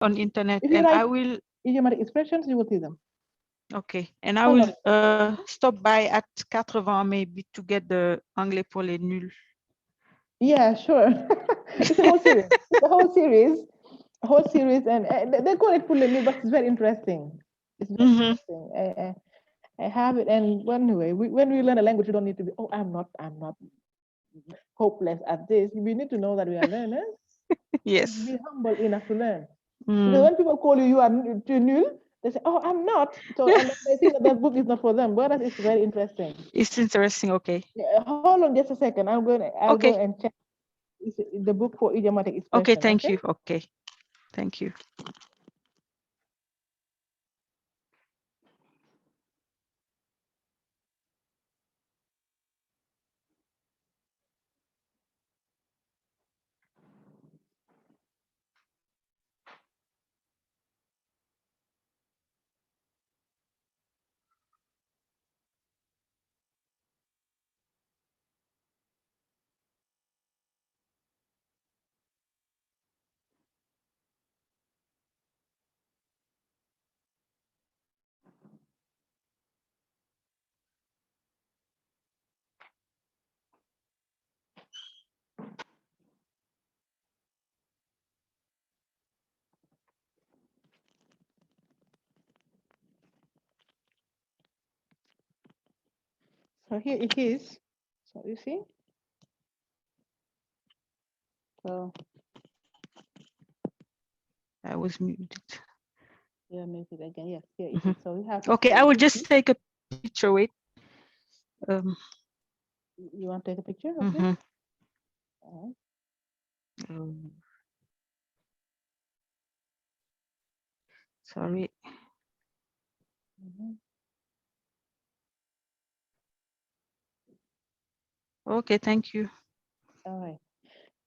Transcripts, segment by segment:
on internet, If you and write I will. idiomatic expressions, you will see them. Okay, and I Hold will on. stop by at 80 maybe to get the anglais pour les nuls. Yeah, sure. It's a whole series. It's a whole series. A whole series, and they call it Pull but it's very interesting. It's very interesting. I have it, and anyway, when we learn a language, we don't need to be. Oh, I'm not hopeless at this. We need to know that we are learners. And Yes. be humble enough to learn. Because when people call you are too new, they say, "Oh, I'm not." So, and they think that that book is not for them. Whereas it's very interesting. It's interesting. Okay. Yeah, hold on just a second. I'll go Okay. and check the book for idiomatic Okay. expression. Thank Okay. you. Okay. Thank you. So here it is. So you see. So I was muted. yeah, make it again. Yes, here it is. So we have. Okay, I will just take a picture. Wait. You want to take a picture? Okay. Sorry. Okay, thank you. All right.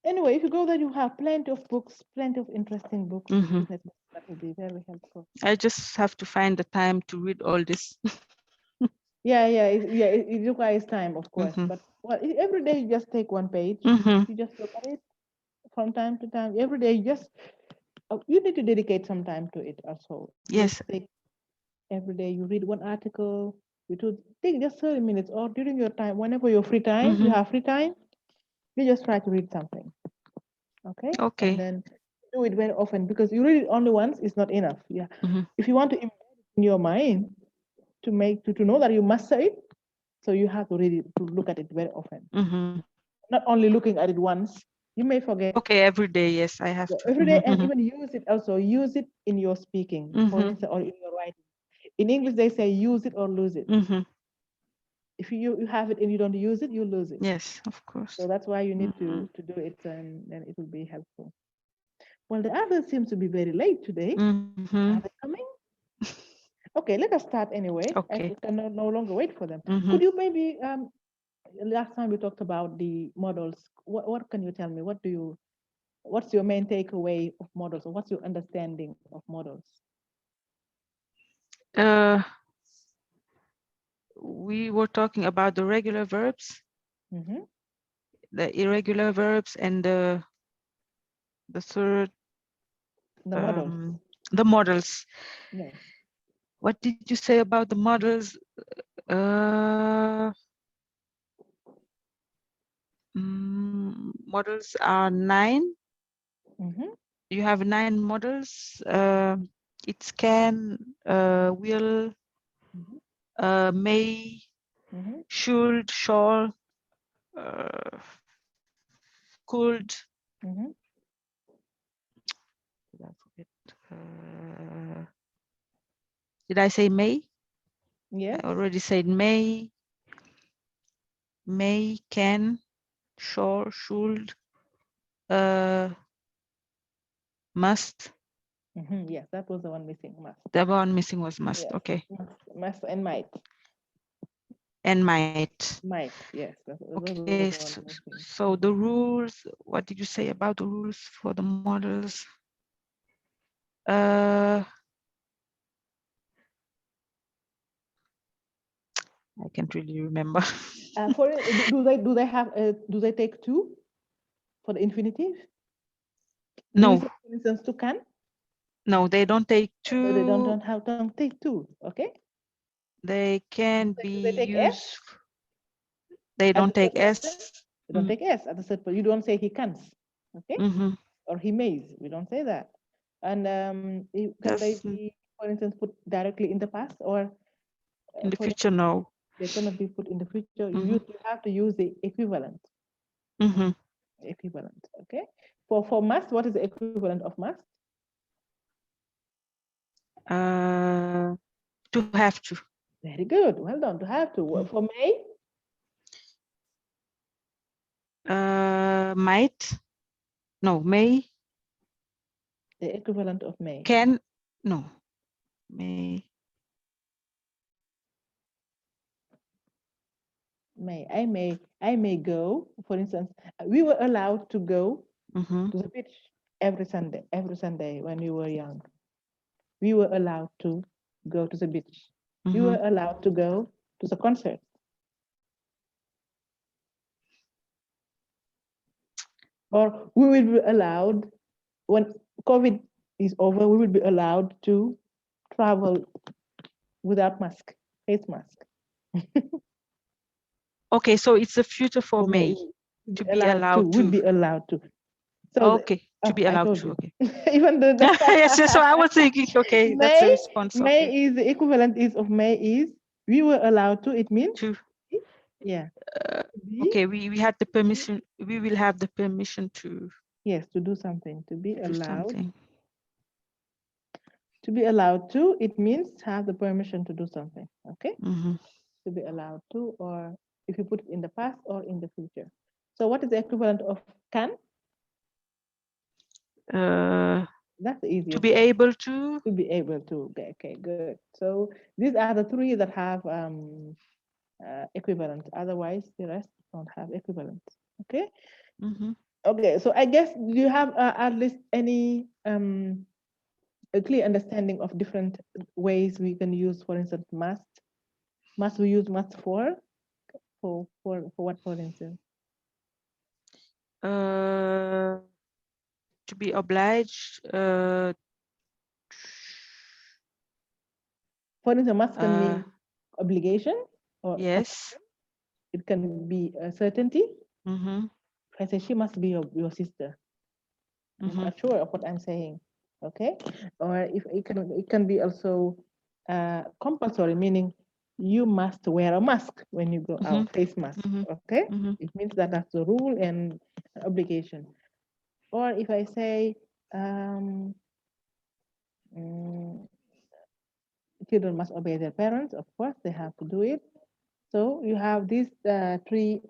Anyway, if you go there, you have plenty of books, plenty of interesting books, business books that will be very helpful. I just have to find the time to read all this. Yeah, it requires time, of course. But well, every day you just take one page, you just look at it from time to time. Every day, you need to dedicate some time to it also. Yes. Just take every day. You read one article. You take just 30 minutes, or during your time, whenever you're free time, you have free time. You just try to read something. Okay. Okay. And then do it very often, because you read it only once is not enough. Yeah. If you want to embed it in your mind to know that you master it, so you have to read it, to look at it very often. Not only looking at it once, you may forget. Okay, every day, yes, I have to. Every day, and even use it in your speaking, for instance, or in your writing. In English, they say use it or lose it. If you have it and you don't use it, you lose it. Yes, of course. So that's why you need to do it, and then it will be helpful. Well, the others seem to be very late today. Are they coming? Okay, let us start anyway. Okay. I can no longer wait for them. Could you maybe, last time we talked about the models. What can you tell me? What's your main takeaway of models, or what's your understanding of models? We were talking about the regular verbs, the irregular verbs, and the third, the models. Yes. What did you say about the models? Models are 9. You have 9 models. It's can, will, may, should, shall, could. Did I say may? Yes. I already said may, can, shall, should, must. Yes, that was the one missing. Must. The one missing was must. Yes. Okay. Must and might. And might. Might, yes. Okay. So the rules. What did you say about the rules for the models? I can't really remember. Do they take 2 for the infinitive? No. For instance, to can? No, they don't take So they two. don't take two. Okay. They can Do be they take S used. They at the don't third take person? S. They don't take S at the third person. You don't say he can't. Okay. Or he may. We don't say that. And can they That's be, for instance, put directly in the past, or in the for future. No. they cannot be put in the future? You have to use the equivalent. Equivalent. Okay. For must, what is the equivalent of must? To have to. Very good. Well done. To have to. For may? Might. No. May. The equivalent of may. Can. No. May. I may go. For instance, we were allowed to go to the beach every Sunday when we were young. We were allowed to go to the beach. We were allowed to go to the concert. Or we will be allowed, when COVID is over, we will be allowed to travel without mask, face mask. Okay, so it's the future for May. To be allowed would to. be allowed to. So Okay, to be I allowed told to. you. Okay. Even though Yes, so I was thinking, okay, that's the response. May Okay. is the equivalent is of may is we were allowed to. It means To. yeah. Okay, we had the permission. We will have the permission to. Yes, to do something. To be do allowed. something. To be allowed to, it means have the permission to do something. Okay. To be allowed to, or if you put it in the past or in the future. So what is the equivalent of can? That's the easiest. To be able to. To be able to. Okay, good. So these are the three that have equivalent. Otherwise, the rest don't have equivalent. Okay. Okay. So I guess you have at least any a clear understanding of different ways we can use, for instance, must. Must we use must for what, for instance? To be obliged. For instance, must can mean obligation, or yes. It can be a certainty. I say she must be your sister. I'm not sure of what I'm saying. Okay. Or if it can be also compulsory, meaning you must wear a mask when you go out, face mask. Okay. It means that that's the rule and obligation. Or if I say children must obey their parents, of course they have to do it. So you have these three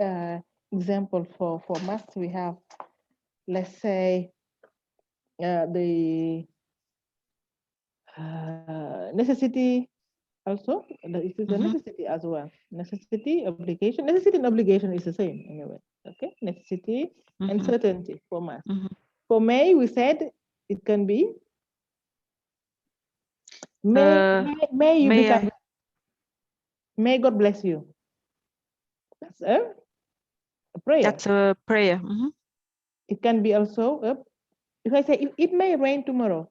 examples for must. We have, let's say, the necessity also. It is a necessity as well. Necessity, obligation. Necessity and obligation is the same anyway. Okay, necessity and certainty for must. For may, we said it can be may you become. May God bless you. That's a prayer. That's a prayer. It can be also if I say it may rain tomorrow.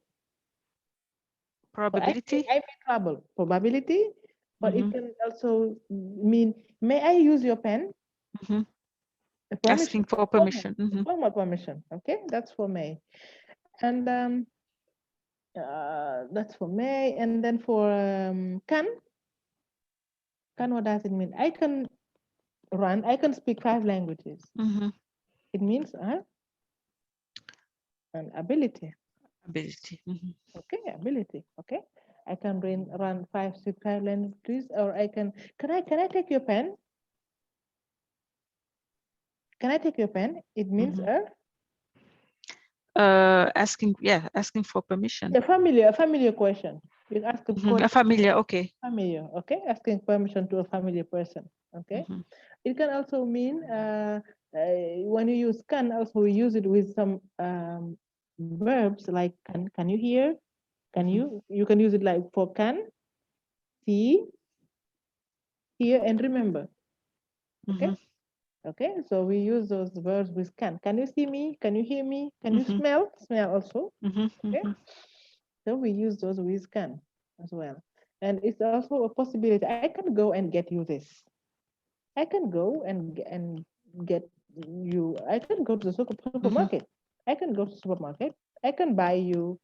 Probability. I may trouble. Probability. But it can also mean, may I use your pen? Asking for permission. Formal permission. Okay, that's for may. And that's for may. And then for can, what does it mean? I can run. I can speak 5 languages. It means an ability. Ability. Okay, ability. Okay, I can run 5 languages, or I can I take your pen? Can I take your pen? It means asking for permission. A familiar question. You ask a familiar, okay. Familiar, okay, asking permission to a familiar person. Okay. It can also mean when you use can, also we use it with some verbs like can you hear? Can you can use it like for can, see, hear, and remember. Okay. Okay, so we use those verbs with can. Can you see me? Can you hear me? Can you smell? Smell also. Okay. So we use those with can as well. And it's also a possibility. I can go and get you this. I can go and get you. I can go to the supermarket. I can go to the supermarket. I can buy you.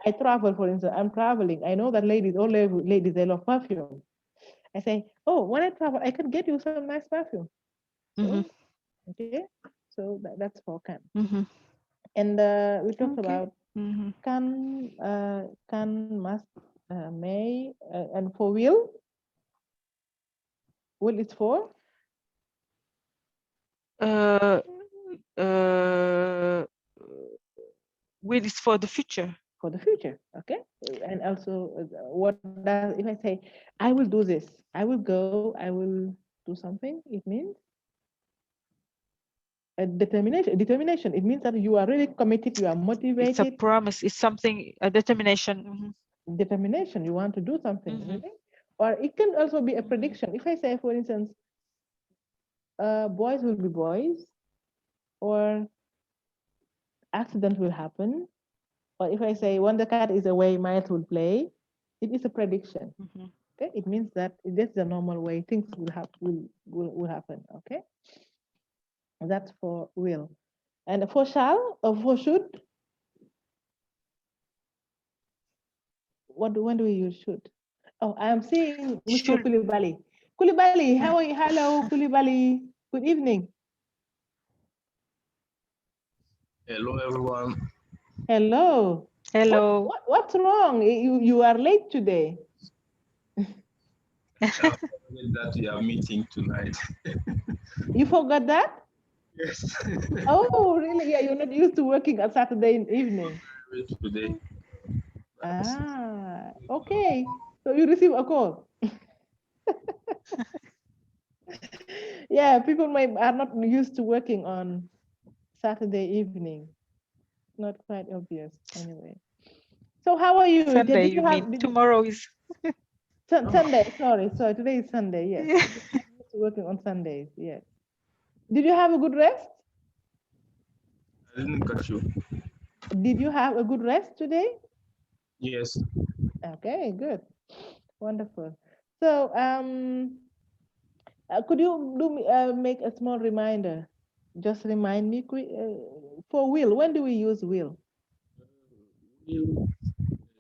I travel, for instance. I'm traveling. I know that ladies, they love perfume. I say, oh, when I travel, I can get you some nice perfume. So, okay. So that's for can. And we talked about can, must, may, and for will is for Uh, uh, will is for the future. for the future. Okay. And also, what does, if I say, I will do this, I will go, I will do something, it means a determination. It means that you are really committed, you are motivated. It's a promise. It's something, a determination. Determination. You want to do something, really. Or it can also be a prediction. If I say, for instance, boys will be boys, or accident will happen, or if I say when the cat is away, mice will play, it is a prediction. Okay, it means that that's the normal way things will happen. Okay, that's for will. And for shall or for should, when do we use should? Oh, I am seeing Mr. Kulibali. Kulibali, how are you? Hello, Kulibali. Good evening. Hello, everyone. Hello. Hello. What's wrong? You are late today. I forget that we are meeting tonight. You forgot that? Yes. Oh, really? Yeah, you're not used to working on Saturday evening. Today. Ah, okay. So you receive a call. Yeah, people are not used to working on Saturday evening. Not quite obvious anyway. So how are you? Sunday, you mean? Tomorrow is Sunday. Sorry. Today is Sunday. Yes. Yeah. Working on Sundays. Yes. Did you have a good rest? I didn't catch you. Did you have a good rest today? Yes. Okay, good. Wonderful. So, could you make a small reminder? Just remind me for will. When do we use will? Will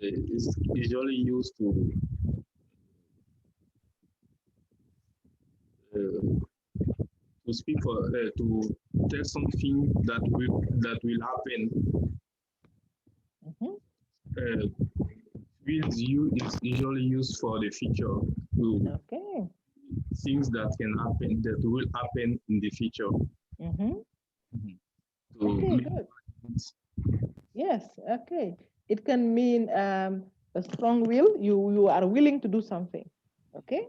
is usually used to speak for to tell something that will happen. Will is usually used for the future. Okay. Things that can happen, that will happen in the future. Okay, good. Yes, okay. It can mean a strong will. You are willing to do something. Okay.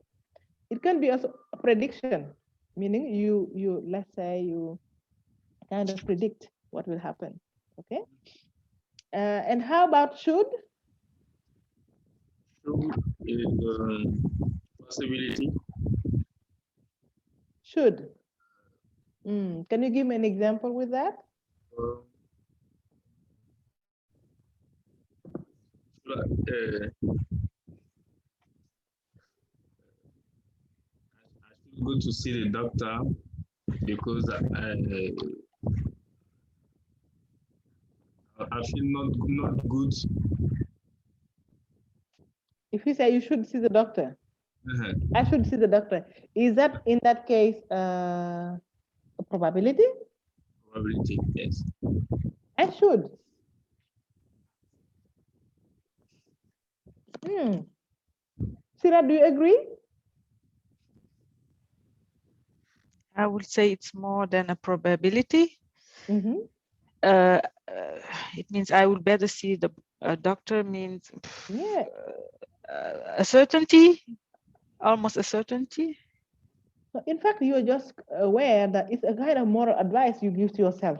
It can be also a prediction, meaning you let's say you kind of predict what will happen. Okay. And how about should? Should is possibility. Should. Can you give me an example with that? I should go to see the doctor because I feel not good. If you say you should see the doctor, I should see the doctor. Is that in that case a probability? Probability, yes. I should. Sira, do you agree? I would say it's more than a probability. It means I would better see the doctor means a certainty, almost a certainty. So in fact, you are just aware that it's a kind of moral advice you give to yourself.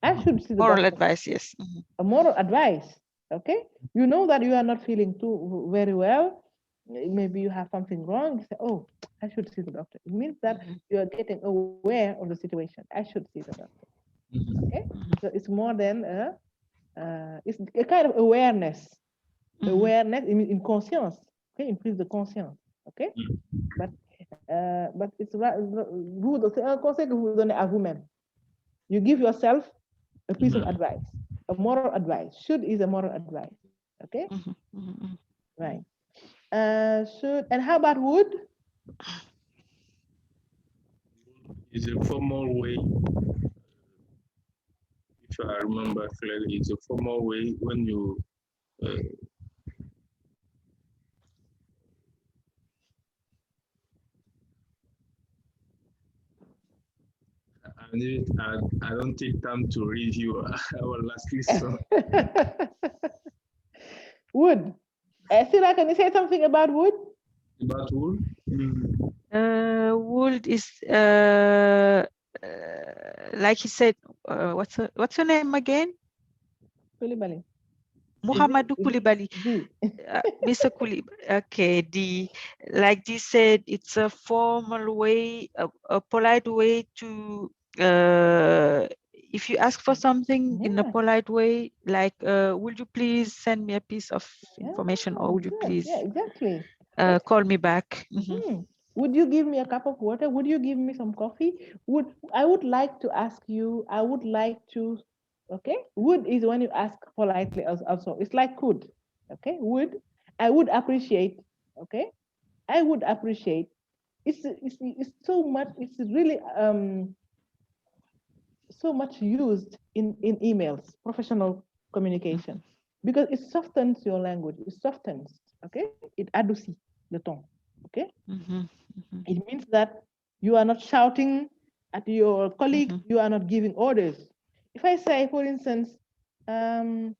I should see the moral doctor. Advice, yes. A moral advice, okay? You know that you are not feeling too very well. Maybe you have something wrong. You say, oh, I should see the doctor. It means that you are getting aware of the situation. I should see the doctor. Okay? So it's more than it's a kind of awareness. Awareness in conscience. Okay, increase the conscience. Okay, but it's vous c'est un conseil que vous donnez à vous-même. You give yourself a piece of advice, a moral advice. Should is a moral advice. Okay, right. Should, and how about would? It's a formal way. If I remember clearly, it's a formal way when you I don't take time to review our last lesson. Would. Sira, can you say something about would? About wood? Would is like he said. What's your name again? Koulibaly. Muhammadu Koulibaly. Mr. Koulibaly. Okay, like they said, it's a formal way, a polite way to if you ask for something in a polite way, like would you please send me a piece of information, or would you please exactly. Call me back? Would you give me a cup of water? Would you give me some coffee? I would like to ask you, I would like to, okay? Would is when you ask politely also. It's like could, okay? Would, I would appreciate, okay? I would appreciate. It's so much, it's really so much used in emails, professional communication, because it softens your language, it softens, okay? It adoucit le ton, okay? It means that you are not shouting at your colleague, you are not giving orders. If I say, for instance, send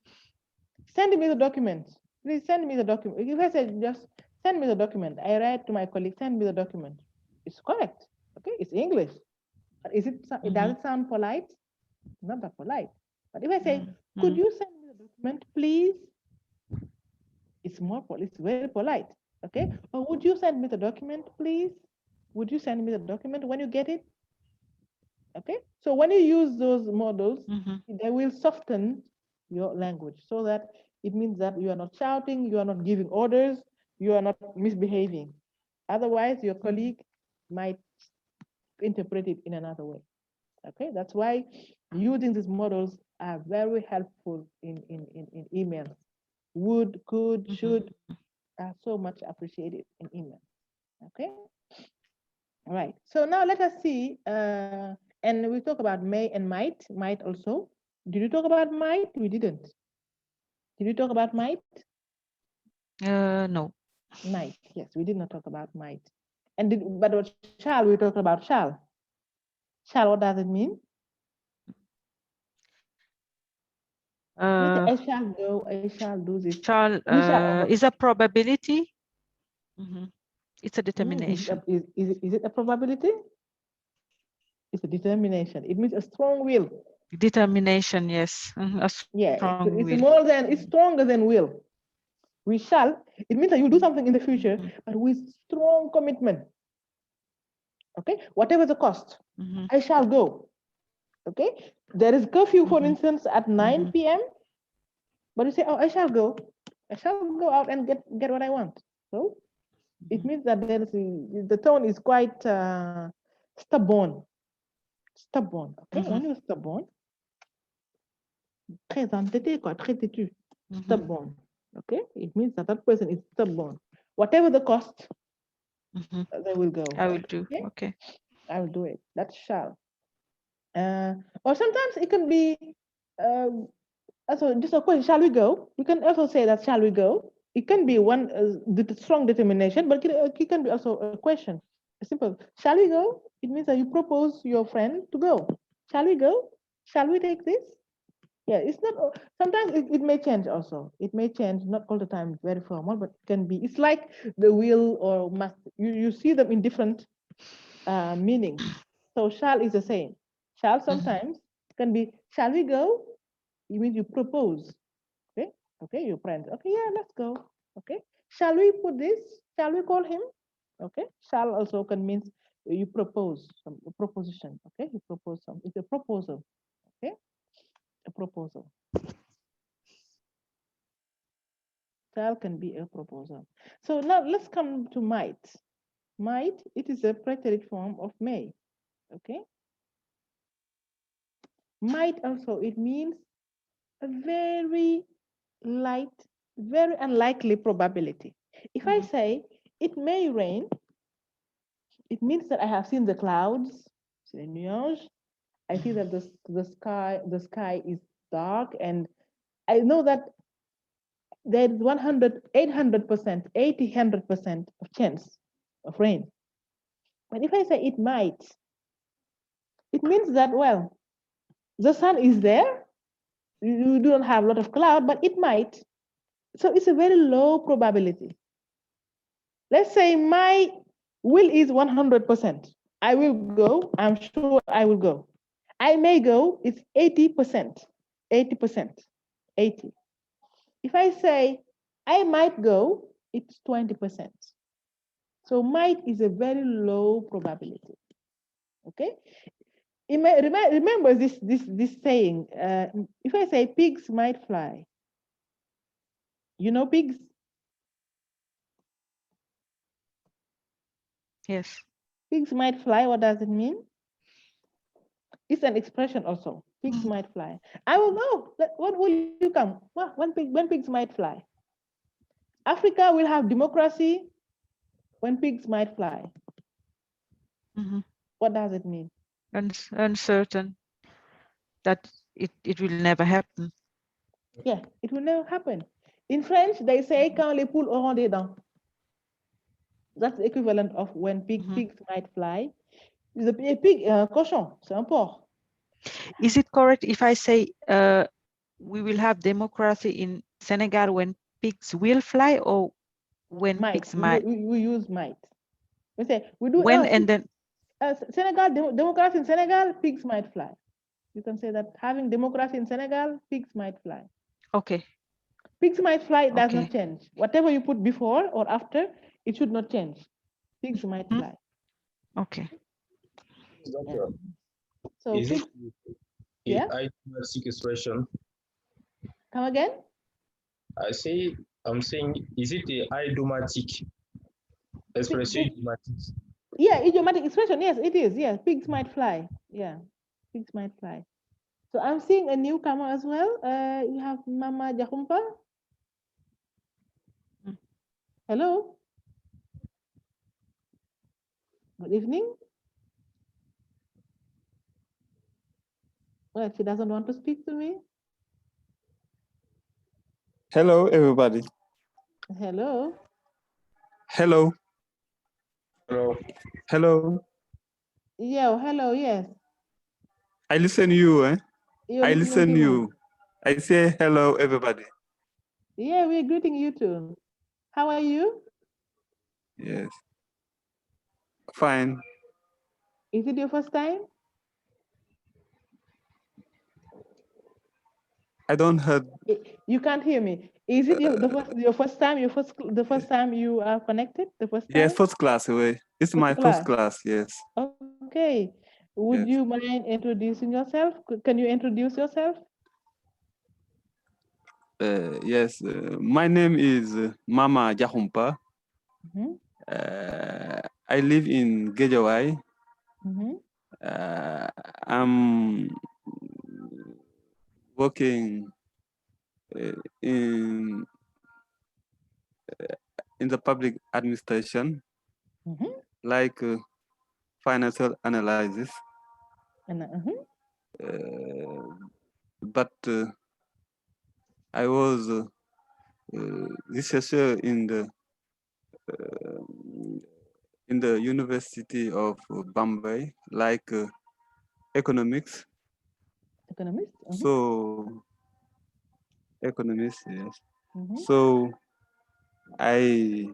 me the document, please send me the document. If I say just send me the document, I write to my colleague, send me the document. It's correct, okay? It's English. But does it sound polite? Not that polite. But if I say, could you send me the document, please? It's it's very polite, okay? Or would you send me the document, please? Would you send me the document when you get it? Okay, so when you use those models, they will soften your language so that it means that you are not shouting, you are not giving orders, you are not misbehaving. Otherwise, your colleague might interpret it in another way. Okay, that's why using these models are very helpful in emails. Would, could, should are so much appreciated in email. Okay, all right. So now let us see, and we talk about may and might also. Did you talk about might? We didn't. Did you talk about might? No. Might, yes, we did not talk about might. But what shall, we talk about shall. Shall, what does it mean? I shall go, I shall do this. Shall is a probability. It's a determination. Is it a probability? It's a determination. It means a strong will. Determination, yes. Yeah, it's more than, it's stronger than will. We shall, it means that you do something in the future, but with strong commitment. Okay, whatever the cost, I shall go. Okay, there is curfew, for instance, at 9 p.m. But you say, oh, I shall go go out and get what I want. So it means that there is the tone is quite stubborn. Okay, when you're stubborn, très entêté, quoi, très têtu, stubborn. Okay, it means that that person is stubborn. Whatever the cost, they will go. I will do. Okay. I will do it. That's shall. Or sometimes it can be also just a question. Shall we go? We can also say that shall we go? It can be one strong determination, but it can be also a question. Simple. Shall we go? It means that you propose your friend to go. Shall we go? Shall we take this? Yeah, it's not, sometimes it may change also. It may change, not all the time very formal, but it can be, it's like the will or must, you see them in different meanings. So shall is the same. Shall sometimes can be, shall we go? It means you propose. Okay, okay, your friend. Okay, yeah, let's go. Okay, shall we put this? Shall we call him? Okay, shall also can mean you propose some proposition. Okay, you propose some. It's a proposal. Okay, a proposal. Shall can be a proposal. So now let's come to might. Might, it is a preterite form of may. Okay. Might also, it means a very light, very unlikely probability. If I say it may rain, it means that I have seen the clouds, the nuages. I see that the sky is dark, and I know that there is 100, 800%, 80, 100% of chance of rain. But if I say it might, it means that, well, the sun is there, you don't have a lot of cloud, but it might. So it's a very low probability. Let's say my will is 100%. I will go, I'm sure I will go. I may go, it's 80%, 80%, 80. If I say I might go, it's 20%. So might is a very low probability. Okay. Remember this saying. If I say pigs might fly, you know pigs. Yes. Pigs might fly. What does it mean? It's an expression also. Pigs might fly. I will know. What will you come? Well, when pigs might fly. Africa will have democracy when pigs might fly. What does it mean? Uncertain that it will never happen. Yeah, it will never happen. In French, they say quand les poules auront des dents. That's the equivalent of when pigs might fly. The pig, cochon, c'est un porc. Is it correct if I say we will have democracy in Senegal when pigs will fly, or when pigs might? We use might. We say we do when and then Senegal democracy in Senegal, pigs might fly. You can say that having democracy in Senegal, pigs might fly. Okay. Pigs might fly does not change. Whatever you put before or after, it should not change. Pigs might fly. Okay. Doctor, so is pigs, it idiomatic expression? Come again? I'm saying, is it a idiomatic expression? Yeah, idiomatic expression. Yes, it is. Yeah, pigs might fly. Yeah, pigs might fly. So I'm seeing a newcomer as well. You have Mama Jahumpa. Hello. Good evening. Well, she doesn't want to speak to me. Hello, everybody. Hello. Hello. Hello. Hello. Yeah, hello, yes. I listen you, eh? You're I listening listen to you. me. I say hello, everybody. Yeah, we're greeting you too. How are you? Yes. Fine. Is it your first time? I don't heard. You can't hear me. Is it your first time? The first time you are connected? The first time? Yes, first class away. It's my first class. Yes. Okay. Would Yes. you mind introducing yourself? Can you introduce yourself? Yes. My name is Mama Jahumpa. I live in Gejawai. I'm working in the public administration, like financial analysis. But I was researcher in the University of Bombay, like economics. Economist? So economist, yes. So I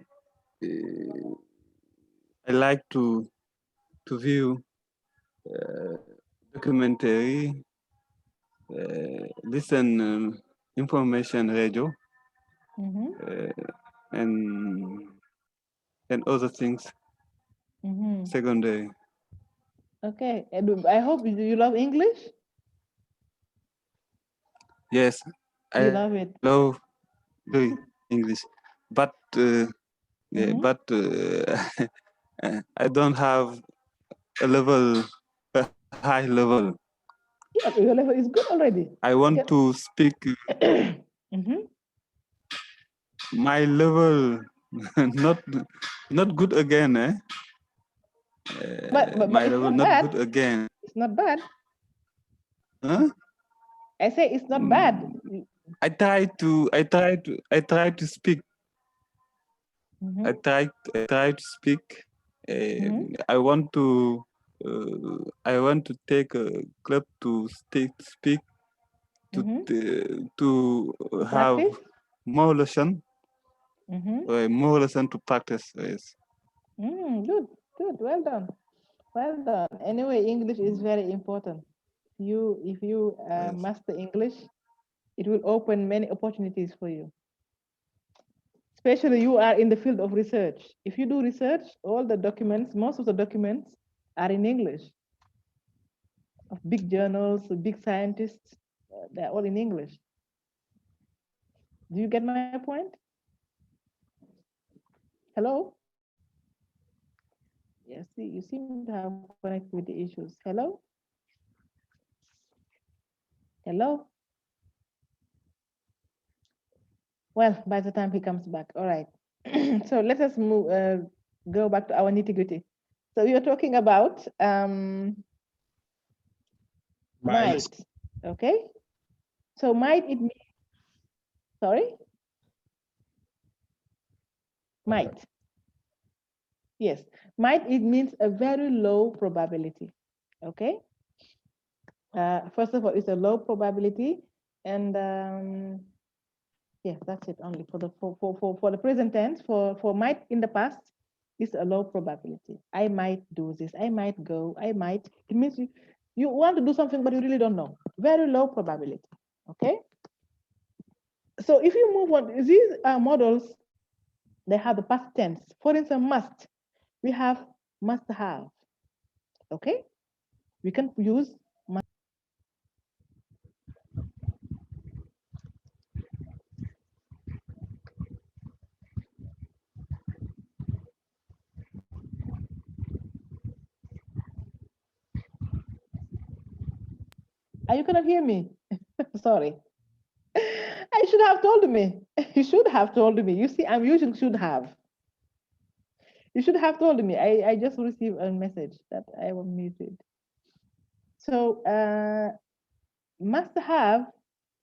like to view documentary, listen information radio, and other things. Secondary. Okay. I hope you love English. Yes, You love it. Love very. English, but yeah, but I don't have a high level. Yeah, your level is good already. I want to speak. My level not good again, eh? But my it's level not not bad. good again. It's not bad. Huh? I say it's not bad. I try to speak. I try to speak. I want to take a club to speak to have more lesson. More lesson to practice. Yes. Good, well done, well done. Anyway, English is very important. If you Yes. master English, it will open many opportunities for you. Especially you are in the field of research. If you do research, all the documents, most of the documents are in English. Of big journals, big scientists, they're all in English. Do you get my point? Hello? Yes, you seem to have connectivity issues. Hello? Hello? Well, by the time he comes back, all right. So let us move, go back to our nitty gritty. So we are talking about might, okay? So might, it means, sorry? Might. Yes, might, it means a very low probability, okay? First of all, it's a low probability, and yeah, that's it only for the present tense. For might in the past, it's a low probability. I might do this, I might go, I might. It means you want to do something, but you really don't know. Very low probability, okay? So if you move on, these models, they have the past tense. For instance, must, we have must have, okay? We can use must. Are you gonna hear me? Sorry. I should have told me. You should have told me. You see, I'm using should have. You should have told me. I just received a message that I was muted. So must have,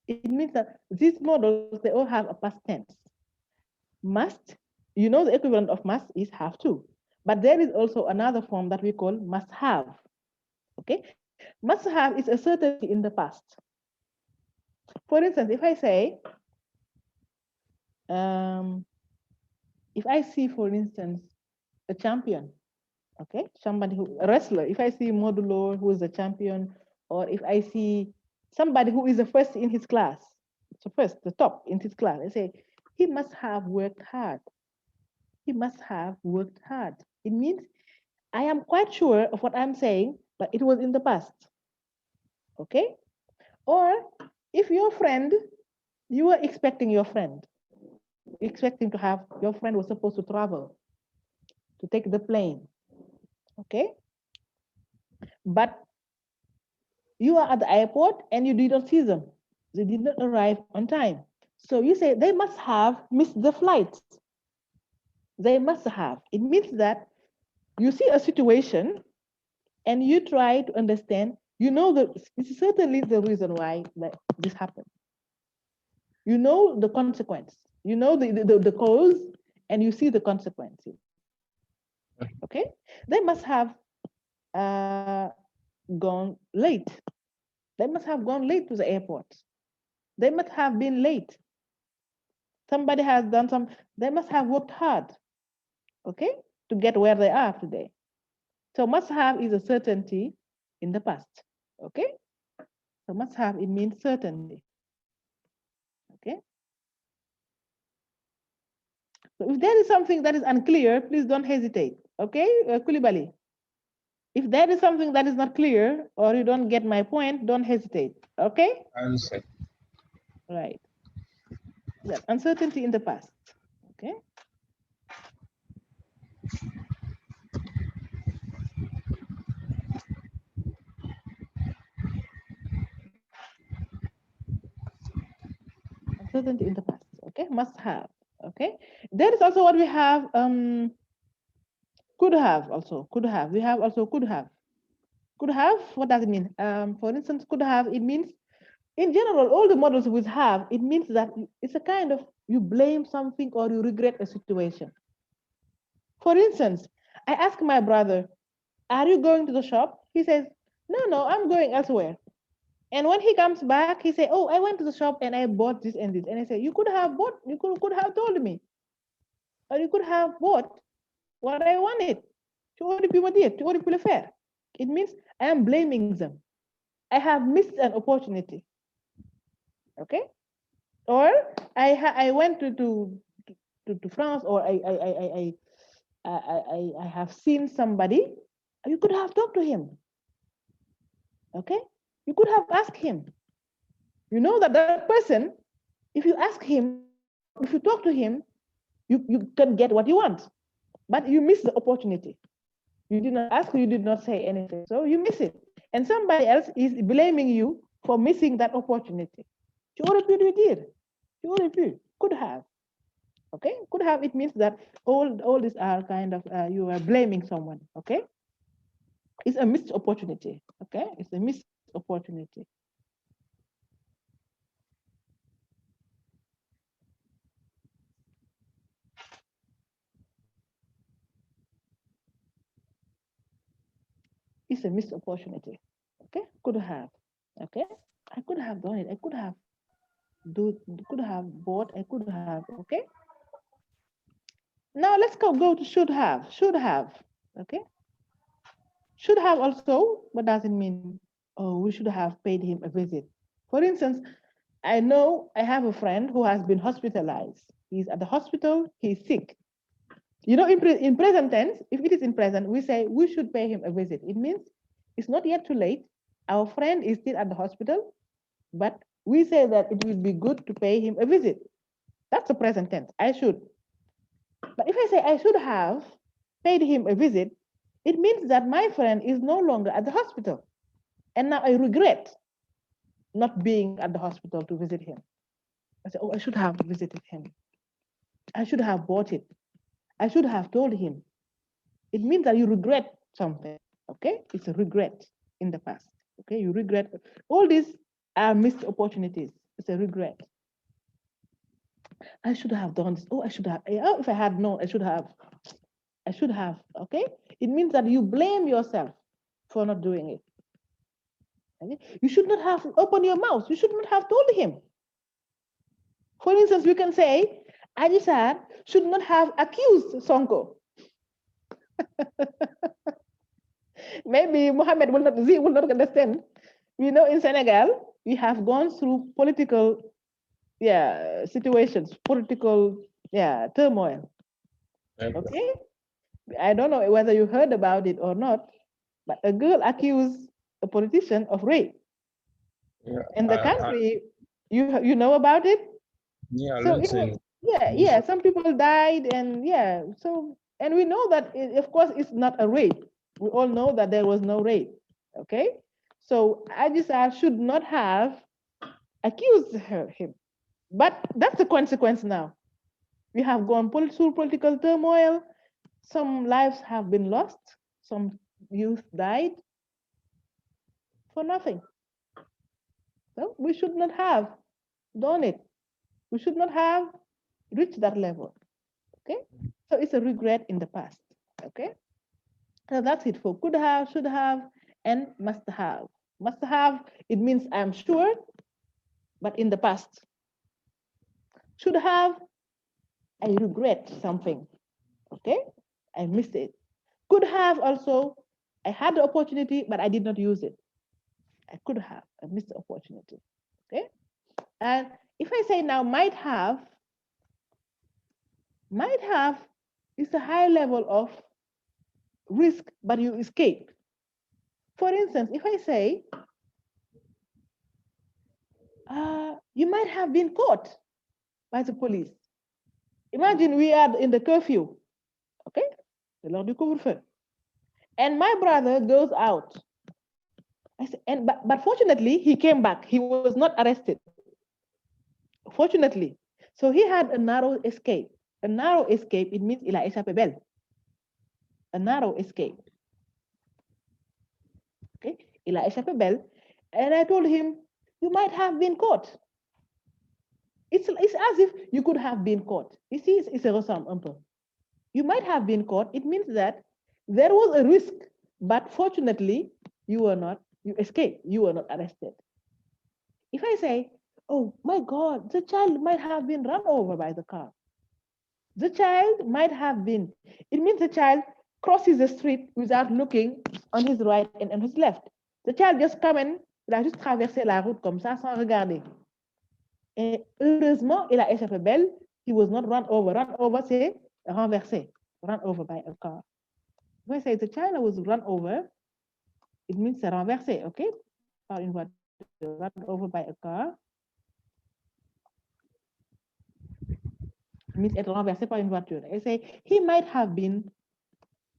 it means that these models, they all have a past tense. Must, you know, the equivalent of must is have to. But there is also another form that we call must have. Okay, must have is a certainty in the past. For instance, if I say, if I see, for instance, a champion, okay, somebody who, a wrestler, if I see Modulo who is a champion, or if I see somebody who is the first in his class, so first, the top in his class, I say, he must have worked hard. He must have worked hard. It means I am quite sure of what I'm saying, but it was in the past, okay? Or if your friend, you were expecting your friend, expecting to have, your friend was supposed to travel, to take the plane, okay? But you are at the airport and you did not see them. They did not arrive on time. So you say they must have missed the flight. They must have. It means that you see a situation and you try to understand, you know that it's certainly the reason why that this happened. You know the consequence. You know the cause and you see the consequences. Okay? They must have gone late. They must have gone late to the airport. They must have been late. Somebody has done some, they must have worked hard, okay, to get where they are today. So must have is a certainty in the past, okay? So must have, it means certainty, okay? So if there is something that is unclear, please don't hesitate, okay, Kulibali? If there is something that is not clear or you don't get my point, don't hesitate, okay? Answer. Right. Yeah, uncertainty in the past. Okay. Uncertainty in the past. Okay, must have. Okay. That is also what we have. Could have also. Could have. We have also could have. Could have. What does it mean? For instance, could have. It means, in general, all the models we have. It means that it's a kind of you blame something or you regret a situation. For instance, I ask my brother, "Are you going to the shop?" He says, "No, I'm going elsewhere." And when he comes back, he say, "Oh, I went to the shop and I bought this and this." And I say, "You could have bought. You could have told me, or you could have bought what I wanted. It means I am blaming them. I have missed an opportunity. Okay? Or I went to France, or I have seen somebody. You could have talked to him. Okay? You could have asked him. You know that that person, if you ask him, if you talk to him, you can get what you want. But you miss the opportunity. You did not ask, you did not say anything. So you miss it. And somebody else is blaming you for missing that opportunity. You did. Could have. Okay? Could have, it means that all these are kind of, you are blaming someone. Okay? It's a missed opportunity. Okay? It's a missed opportunity. It's a missed opportunity. Okay? Could have. Okay? I could have done it. I could have could have bought. I could have. Okay? Now let's go to should have. Should have. Okay? Should have also, what does it mean? Oh, we should have paid him a visit. For instance, I know I have a friend who has been hospitalized. He's at the hospital, he's sick. You know, in present tense, if it is in present, we say we should pay him a visit. It means it's not yet too late. Our friend is still at the hospital, but we say that it would be good to pay him a visit. That's the present tense. I should. But if I say I should have paid him a visit, it means that my friend is no longer at the hospital. And now I regret not being at the hospital to visit him. I say, oh, I should have visited him. I should have bought it. I should have told him. It means that you regret something. Okay? It's a regret in the past. Okay? You regret. All these are missed opportunities. It's a regret. I should have done this. Oh, I should have. Oh, if I had known, I should have. I should have. Okay? It means that you blame yourself for not doing it. Okay? You should not have opened your mouth. You should not have told him. For instance, we can say, Ajisar should not have accused Sonko. Maybe Mohammed will not understand. You know, in Senegal, we have gone through political situations, political turmoil. Okay? I don't know whether you heard about it or not, but a girl accused a politician of rape. Yeah, in the country, you know about it? Yeah, so it was, some people died, and and we know that of course it's not a rape. We all know that there was no rape. Okay, so Ajisar should not have accused him, but that's the consequence now. We have gone through political turmoil. Some lives have been lost. Some youth died for nothing. So we should not have done it. We should not have reached that level. Okay, so it's a regret in the past. Okay, so that's it for could have, should have, and must have. Must have, it means I'm sure, but in the past. Should have, I regret something. Okay, I missed it. Could have also, I had the opportunity, but I did not use it. I could have, I missed the opportunity. Okay, and if I say now might have is a high level of risk, but you escape. For instance, if I say, you might have been caught by the police. Imagine we are in the curfew, okay? And my brother goes out. I said, but fortunately, he came back. He was not arrested. Fortunately. So he had a narrow escape. A narrow escape, it means il a échappé belle. A narrow escape. Okay? Il a échappé belle. And I told him, you might have been caught. It's as if you could have been caught. You see, it's a ressemble un peu. You might have been caught. It means that there was a risk, but fortunately, you escaped. You were not arrested. If I say, oh my God, the child might have been run over by the car. The child might have been, it means the child crosses the street without looking on his right and on his left. The child just come in, il a juste traversé la route comme ça sans regarder. Et heureusement, il a échappé belle. He was not run over. Run over, c'est renversé. Run over by a car. If I say the child was run over, it means c'est renversé, okay? Par une voiture, run over by a car. It means être renversé par une voiture. I say he might have been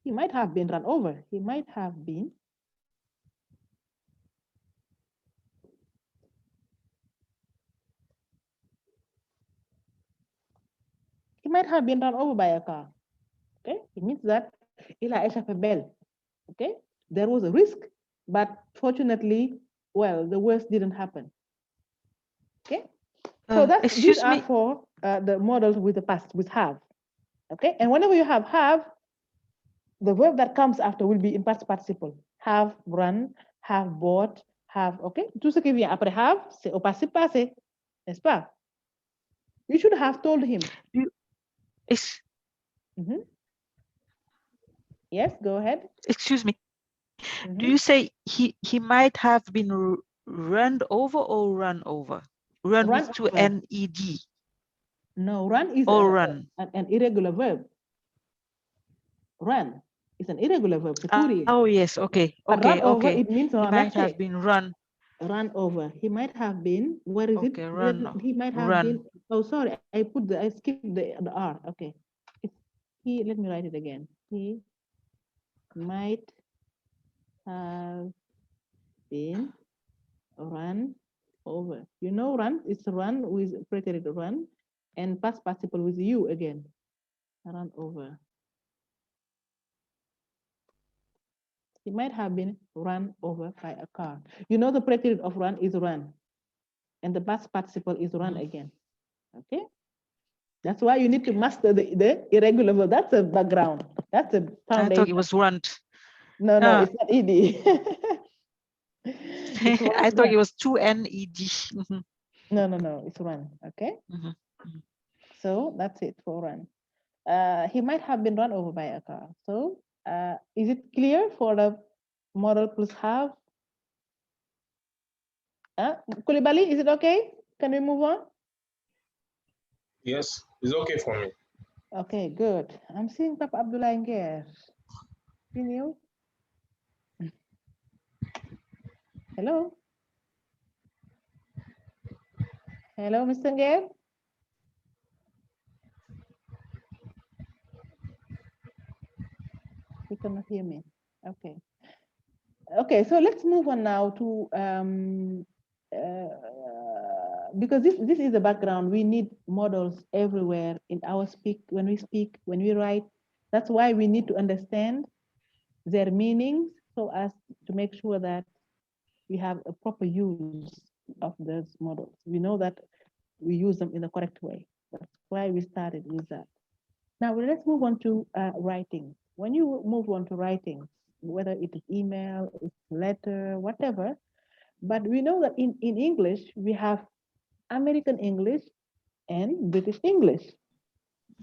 run over. He might have been run over by a car. Okay, it means that il a échappé belle. Okay, there was a risk, but fortunately, well, the worst didn't happen. Okay, so these are for the models with the past, with have. Okay, and whenever you have, the verb that comes after will be in past participle. Have run, have bought, have. Okay, tout ce qui vient après have, c'est au passé passé, n'est-ce pas? You should have told him. Yes, go ahead. Excuse me. Do you say he might have been run over or run over? Run with two N-E-D. No, run is an irregular verb. Run is an irregular verb. Oh yes, okay. But okay, run over, okay. it means he might have been run. Run over. He might have been, where is it? He might have been, oh sorry, I skipped the R. Okay. Let me write it again. He might have been run over. You know, run is run with preterite run and past participle with you again. Run over. He might have been run over by a car. You know, the preterite of run is run, and the past participle is run again. Okay, that's why you need to master the irregular verb. That's a background. That's a foundation. I thought it was run. No, it's not ed. I thought it was two N-E-D. No, it's run. Okay. So that's it for run. He might have been run over by a car. So is it clear for the model plus have? Koulibaly, is it okay? Can we move on? Yes, it's okay for me. Okay, good. I'm seeing Papa Abdullah Nguer. Can you? Hello? Hello, Mr. Nguer? He cannot hear me. Okay. Okay, so let's move on now to because this is the background. We need models everywhere in our when we speak, when we write. That's why we need to understand their meanings so as to make sure that we have a proper use of those models. We know that we use them in the correct way. That's why we started with that. Now let's move on to writing. When you move on to writing, whether it is email, it's letter, whatever, but we know that in English, we have American English and British English,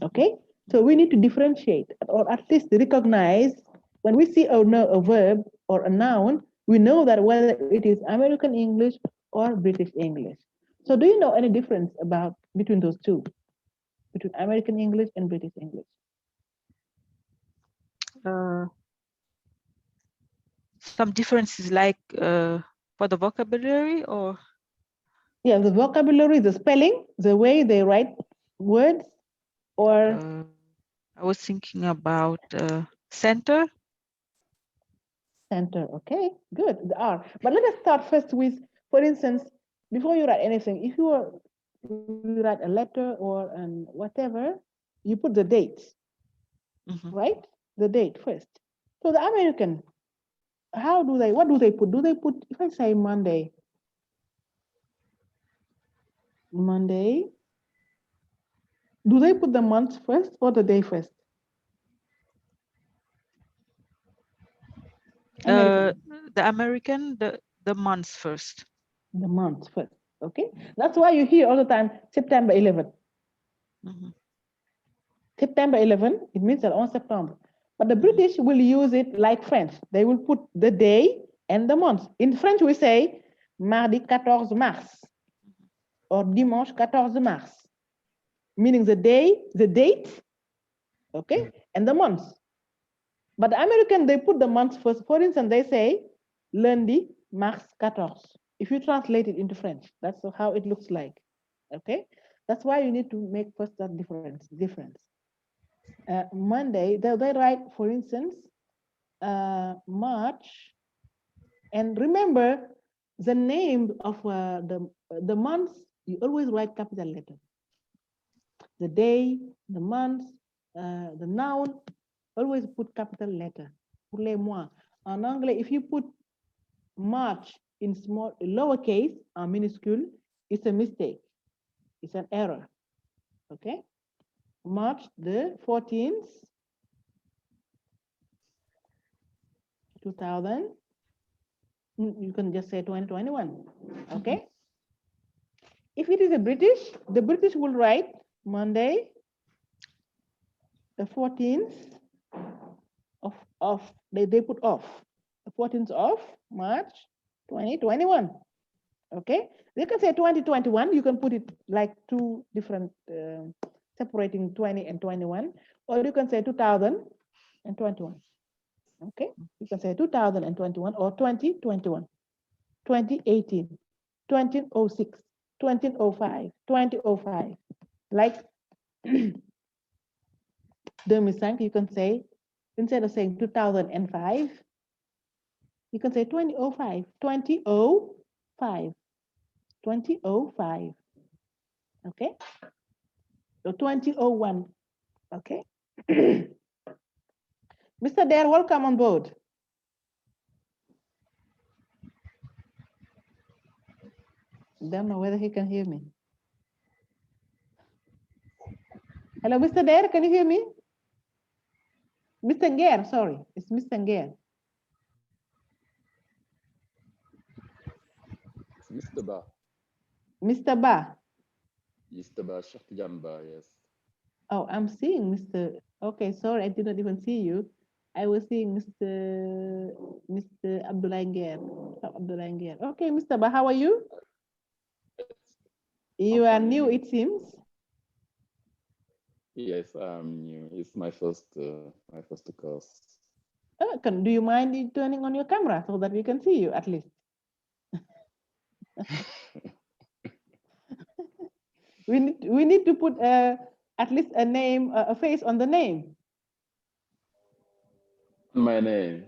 okay? So we need to differentiate, or at least recognize, when we see a verb or a noun, we know that whether it is American English or British English. So do you know any difference between those two, between American English and British English? Some differences like for the vocabulary or? Yeah, the vocabulary, the spelling, the way they write words. Or I was thinking about center. Center, okay, good, the R. But let us start first with, for instance, before you write anything, if you write a letter or whatever, you put the date, right? The date first. So the American, what do they put? Do they put, if I say Monday, do they put the month first or the day first? The American, the months first. The month first, okay? That's why you hear all the time, September 11th. September 11, it means that on September. But the British will use it like French. They will put the day and the month. In French, we say mardi 14 mars or dimanche 14 mars, meaning the day, the date, okay, and the month. But the American, they put the month first. For instance, they say lundi mars 14. If you translate it into French, that's how it looks like, okay? That's why you need to make first that difference. Monday, they write, for instance, March, and remember the name of the months, you always write capital letter. The day, the month, the noun, always put capital letter. Pour les mois. En anglais, if you put March in small, lowercase, en minuscule, it's a mistake. It's an error. Okay? March the 14th, 2000. You can just say 2021. Okay? If it is a British, the British will write Monday, the 14th of they put off, the 14th of March 2021. Okay? They can say 2021, you can put it like two different, separating 20 and 21, or you can say 2021. Okay? You can say 2021 or 2021, 2018, 2006, 2005, 2005. Like 2005, you can say, instead of saying 2005, you can say 2005, 2005, 2005. Okay? So 2001. Okay? Mr. Dare, welcome on board. Don't know whether he can hear me. Hello, Mr. Dare, can you hear me? Mr. Gare, sorry, it's Mr. Gare. Mr. Ba. Mr. Ba. Mr. Ba, Shakti-Jamba, yes. Oh, I'm seeing Mr. Okay, sorry, I did not even see you. I was seeing Mr. Abdullah Gare. Abdullah Gare. Okay, Mr. Ba, how are you? You are new, it seems. Yes, I'm new. It's my first course. Do you mind turning on your camera so that we can see you at least? we need to put at least a name, a face on the name. My name.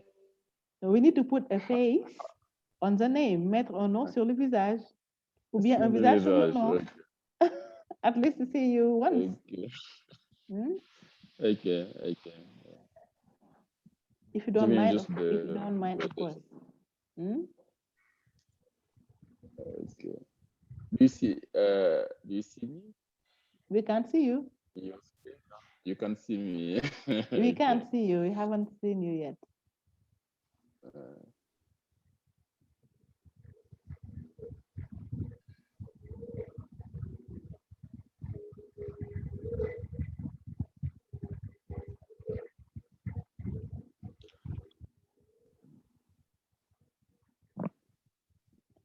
We need to put a face on the name, mettre un nom sur le visage, ou bien un visage sur le nom. At least to see you once. Okay. Hmm? Okay. If you don't mind, of course. Hmm? Okay. Do you see me? We can't see you. You can see me. We can't see you. We haven't seen you yet.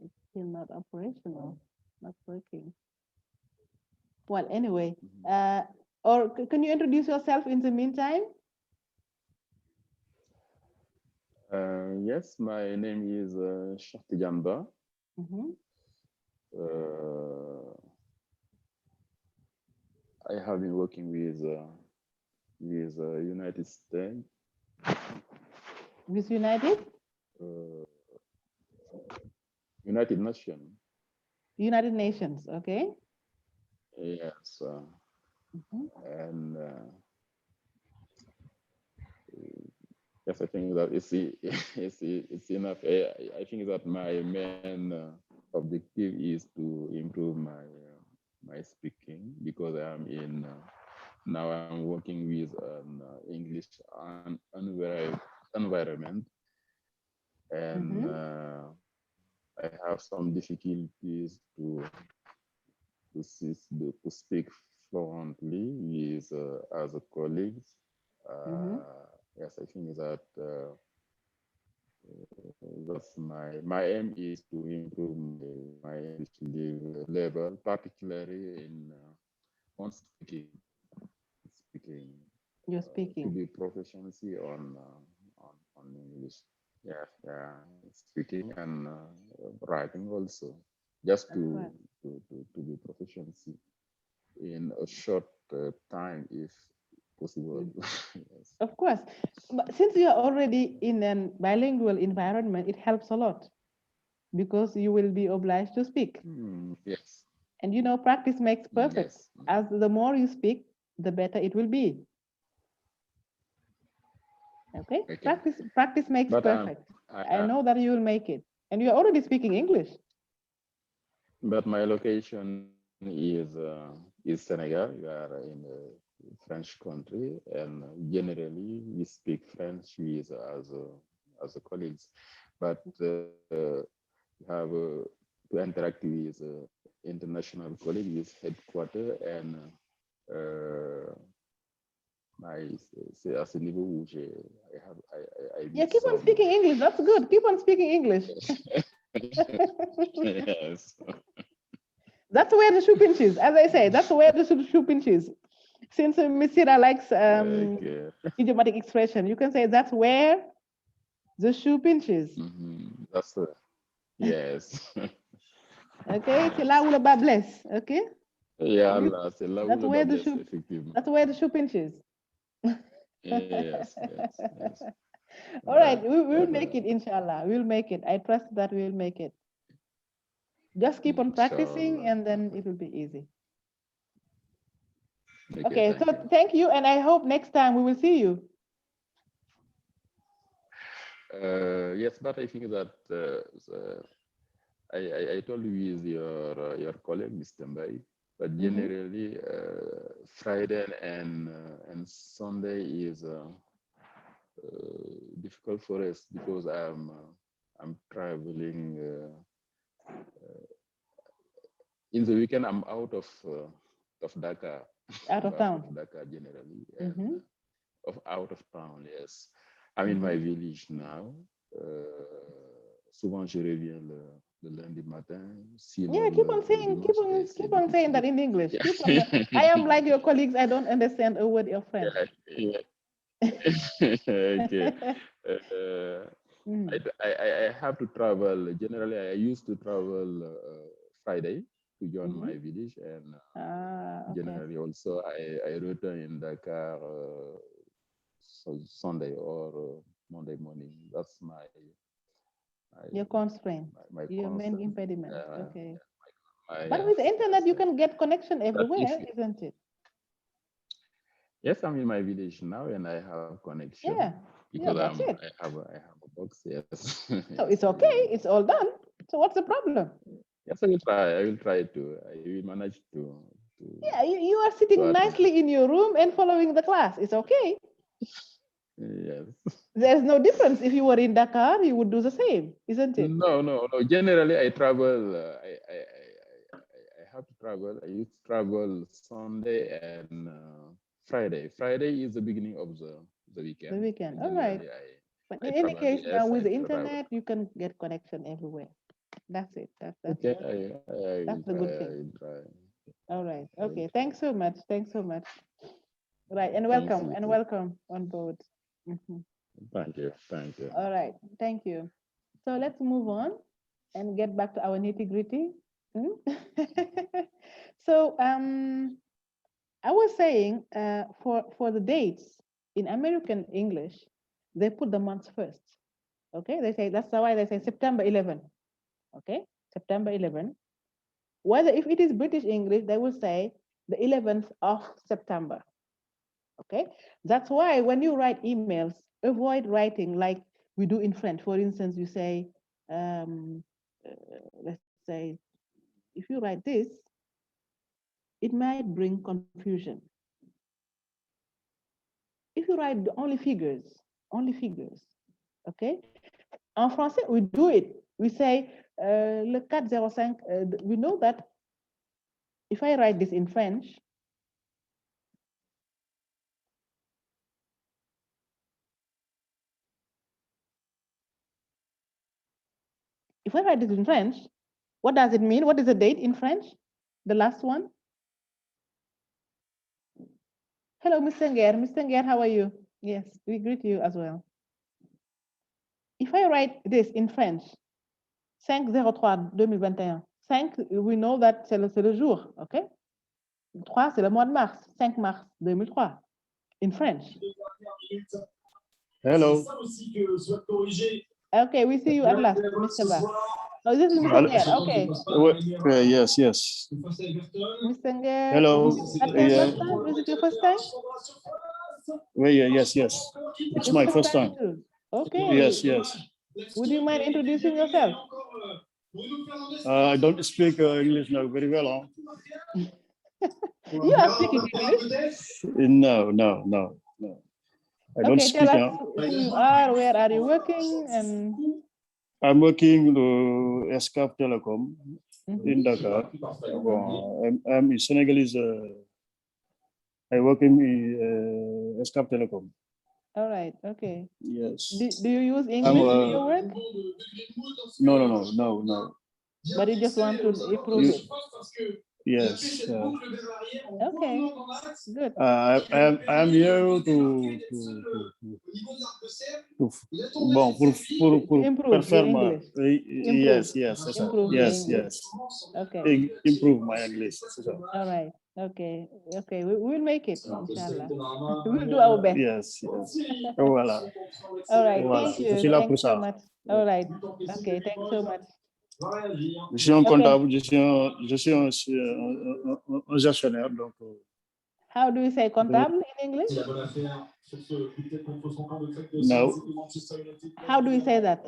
It's still not operational, not working. Well, anyway, or can you introduce yourself in the meantime? Yes, my name is Shakti-Jamba. I have been working with United States. With United? United Nations. United Nations, okay. Yes. And yes, I think that it's enough. I think that my main objective is to improve my speaking, because I'm in now I'm working with an English environment, and I have some difficulties to speak fluently with other colleagues. Yes, I think that that's my aim is to improve my English level, particularly in on speaking. You're To speaking. be proficiency on English. Yeah, speaking and writing also, just to be proficiency in a short time if possible. Yes. Of course, but since you are already in a bilingual environment, it helps a lot because you will be obliged to speak. Yes. And you know, practice makes perfect. Yes. As the more you speak, the better it will be. Okay? Practice makes perfect. I know that you will make it. And you are already speaking English. But my location is Senegal. We are in a French country, and generally we speak French with as a colleagues. But we have to interact with international colleagues with headquarter, and c'est à ce niveau où I yeah, keep on speaking English. That's good. Keep on speaking English. Yes. That's where the shoe pinches. As I say, that's where the shoe pinches. Since Missira likes idiomatic expression, you can say that's where the shoe pinches. That's yes. Okay, c'est là où le bas blesse. Okay. Yeah, c'est là où le bas blesse, effectivement. That's where the shoe pinches. Yes. All right, we will make it, inshallah. We'll make it. I trust that we'll make it. Just keep on practicing, and then it will be easy. Okay, so thank you, and I hope next time we will see you. Yes, but I think that I told you with your colleague, Mr. Mbai, but generally Friday and Sunday is difficult for us because I'm traveling. In the weekend, I'm out of Dakar. Out of town. Dakar generally, and out of town. Yes, I'm in my village now. Souvent, je reviens le lundi matin. Sinon, yeah, keep on saying that in English. I am like your colleagues. I don't understand a word of French. Yeah. Okay. I have to travel. Generally, I used to travel Friday to join my village, and generally also I return in Dakar Sunday or Monday morning. That's your constraint, your main impediment. Okay. But with the internet, you can get connection everywhere, isn't it? Yes, I'm in my village now, and I have connection. Yeah, because that's it. I have a box. Yes. So it's okay. It's all done. So what's the problem? Yes, I will try. I will try to. I will manage to. Yeah, you are sitting nicely in your room and following the class. It's okay. Yes. There's no difference. If you were in Dakar, you would do the same, isn't it? No. Generally, I travel. I have to travel. I used to travel Sunday and Friday. Friday is the beginning of the weekend. The weekend. All right. But in any case, now with the internet, you can get connection everywhere. That's it. That's okay. That's the good thing. All right. Okay. Thanks so much. Right. And welcome on board. Thank you. All right. Thank you. So let's move on and get back to our nitty-gritty. So I was saying for the dates in American English, they put the months first. Okay, they say that's why they say September 11. Okay, September 11. Whether if it is British English, they will say the 11th of September. Okay, that's why when you write emails, avoid writing like we do in French. For instance, you say, let's say, if you write this, it might bring confusion. If you write only figures, okay? En français, we do it. We say le 405. We know that if I write this in French, if I write this in French, what does it mean? What is the date in French? The last one? Hello, Mr. Nguer. Mr. Nguer, how are you? Yes, we greet you as well. If I write this in French, 5/03/2021, 5, we know that c'est le jour, okay? 3, c'est le mois de mars, 5 mars 2003, in French. Hello. Okay, we see you at last, Mr. Ba. Oh, this is Mr. Nguer, okay. Yes, yes. Mr. Nguer, Hello. first time? Is it your first time? Yes. It's my first time. Too. Okay. Yes. Would you mind introducing yourself? I don't speak English now very well. Huh? You are speaking English? No. I don't Okay, speak. tell us who you are, where are you working, and I'm working at Escap Telecom in Dakar. I'm a Senegalese. I work in Escap Telecom. all right, okay. Yes. Do you use English in your work? No. But you just want to improve it? Yes. Okay, good. I'm here to improve your English. Yes. Improve your English. Okay. Improve my English. All right. Okay. We will make it, inshallah. We'll do our best. Yes. Voilà. All right. Thank you. Thanks so much. All right. Okay. Thanks so much. Je suis un comptable, je suis un gestionnaire. Donc, how do you say comptable in English? No. How do you say that?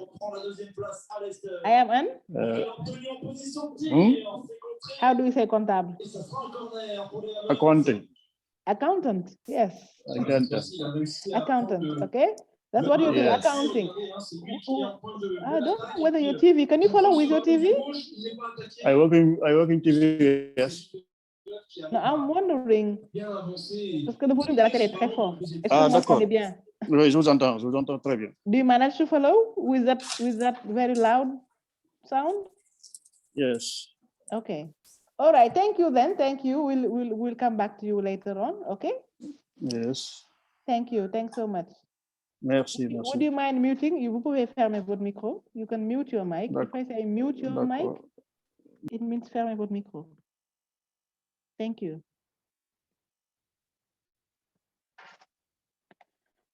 I am an? How do you say comptable? Accountant, yes. Accountant, okay. That's what you're doing, accounting. I don't know whether your TV, can you follow with your TV? I work in TV, yes. No, I'm wondering, parce que le volume de la télé est très fort. Est-ce que vous m'entendez bien? Oui, je vous entends très bien. Do you manage to follow with that very loud sound? Yes. Okay. All right, thank you then. Thank you. We'll come back to you later on, okay? Yes. Thank you. Thanks so much. Merci. Would you mind muting? Vous pouvez fermer votre micro. You can mute your mic. If I say mute your mic, it means fermer votre micro. Thank you.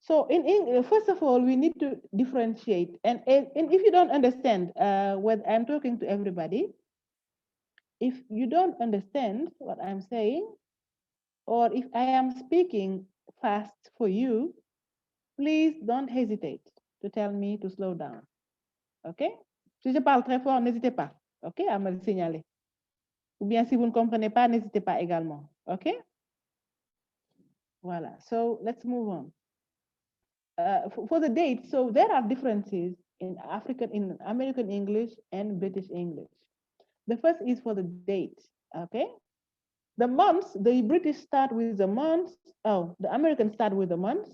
So first of all, we need to differentiate. And if you don't understand what I'm talking to everybody, if you don't understand what I'm saying, or if I am speaking fast for you, please don't hesitate to tell me to slow down. Okay? Si je parle très fort, n'hésitez pas. Okay? À me le signaler. Ou bien si vous ne comprenez pas, n'hésitez pas également. Okay? Voilà. So let's move on. For the date, so there are differences in American English and British English. The first is for the date. Okay? The months, the British start with the months. Oh, the Americans start with the months,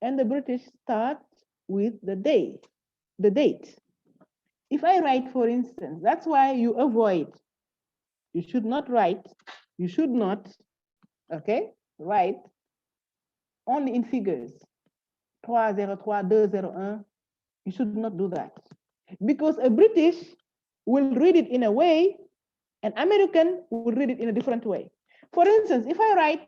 and the British start with the day, the date. If I write, for instance, that's why you avoid. You should not write. You should not, okay, write only in figures. 303, 201. You should not do that. Because a British will read it in a way, an American will read it in a different way. For instance, if I write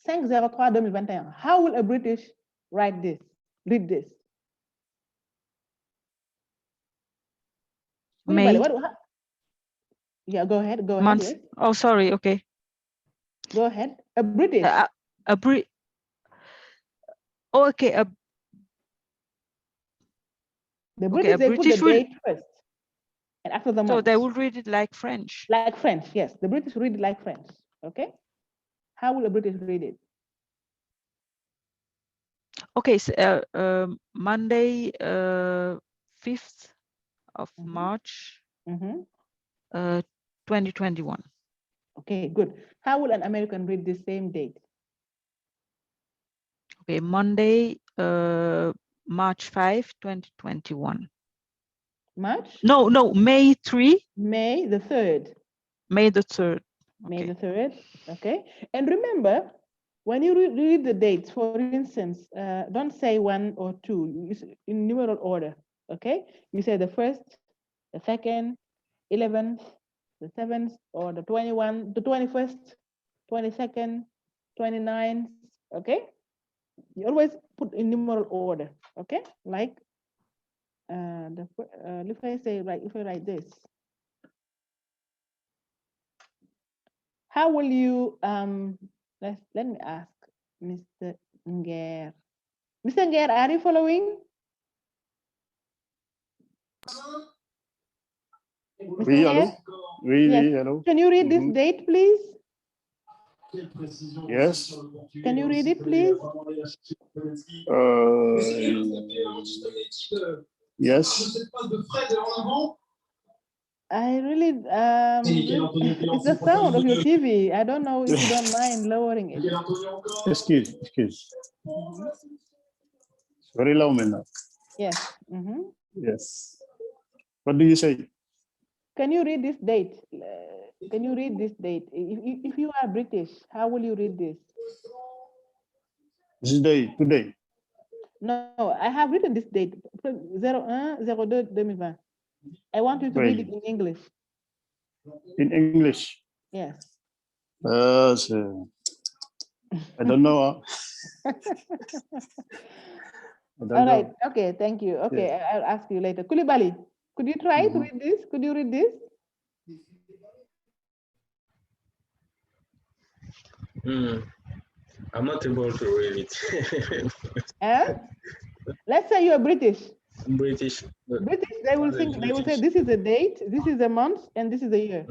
5/03/2021, how will a British write this, read this? May. Yeah, go ahead. Go month. ahead. Yes. Oh, sorry. Okay. Go ahead. A British. Okay. The British, they put the date first, and after the month. So they will read it like French. Like French, yes. The British read it like French. Okay. How will a British read it? Okay. So, Monday, 5th of March, 2021. Okay, good. How will an American read the same date? Okay, Monday, March 5, 2021. March? No, May 3. May the 3rd. May the 3rd. Okay. May the 3rd. Okay. And remember, when you read the dates, for instance, don't say 1 or 2, in numeral order. Okay. You say the 1st, the 2nd, 11th, the 7th, or the 21, the 21st, 22nd, 29th. Okay. You always put in numeral order. Okay. Like if I say, like, if I write this, how will you let me ask Mr. Nger. Mr. Nger, are you following? Oui, hello. Oui, yes. oui, hello. Can you read this date, please? Yes. Can you read it, please? Yes. I really, it's the sound of your TV. I don't know if you don't mind lowering it. Excuse. Very low now. Yes. Yes. What do you say? Can you read this date? Can you read this date? If you are British, how will you read this? This day, today. No, I have written this date, 01/02/2020. I want you to read it in English. In English? Yes. So, I don't know. All right. Okay. Thank you. Okay. Yeah. I'll ask you later. Kulibali, could you try to read this? Could you read this? I'm not able to read it. Let's say you're British. I'm British. British, they will think, they will say this is the date, this is the month, and this is the year.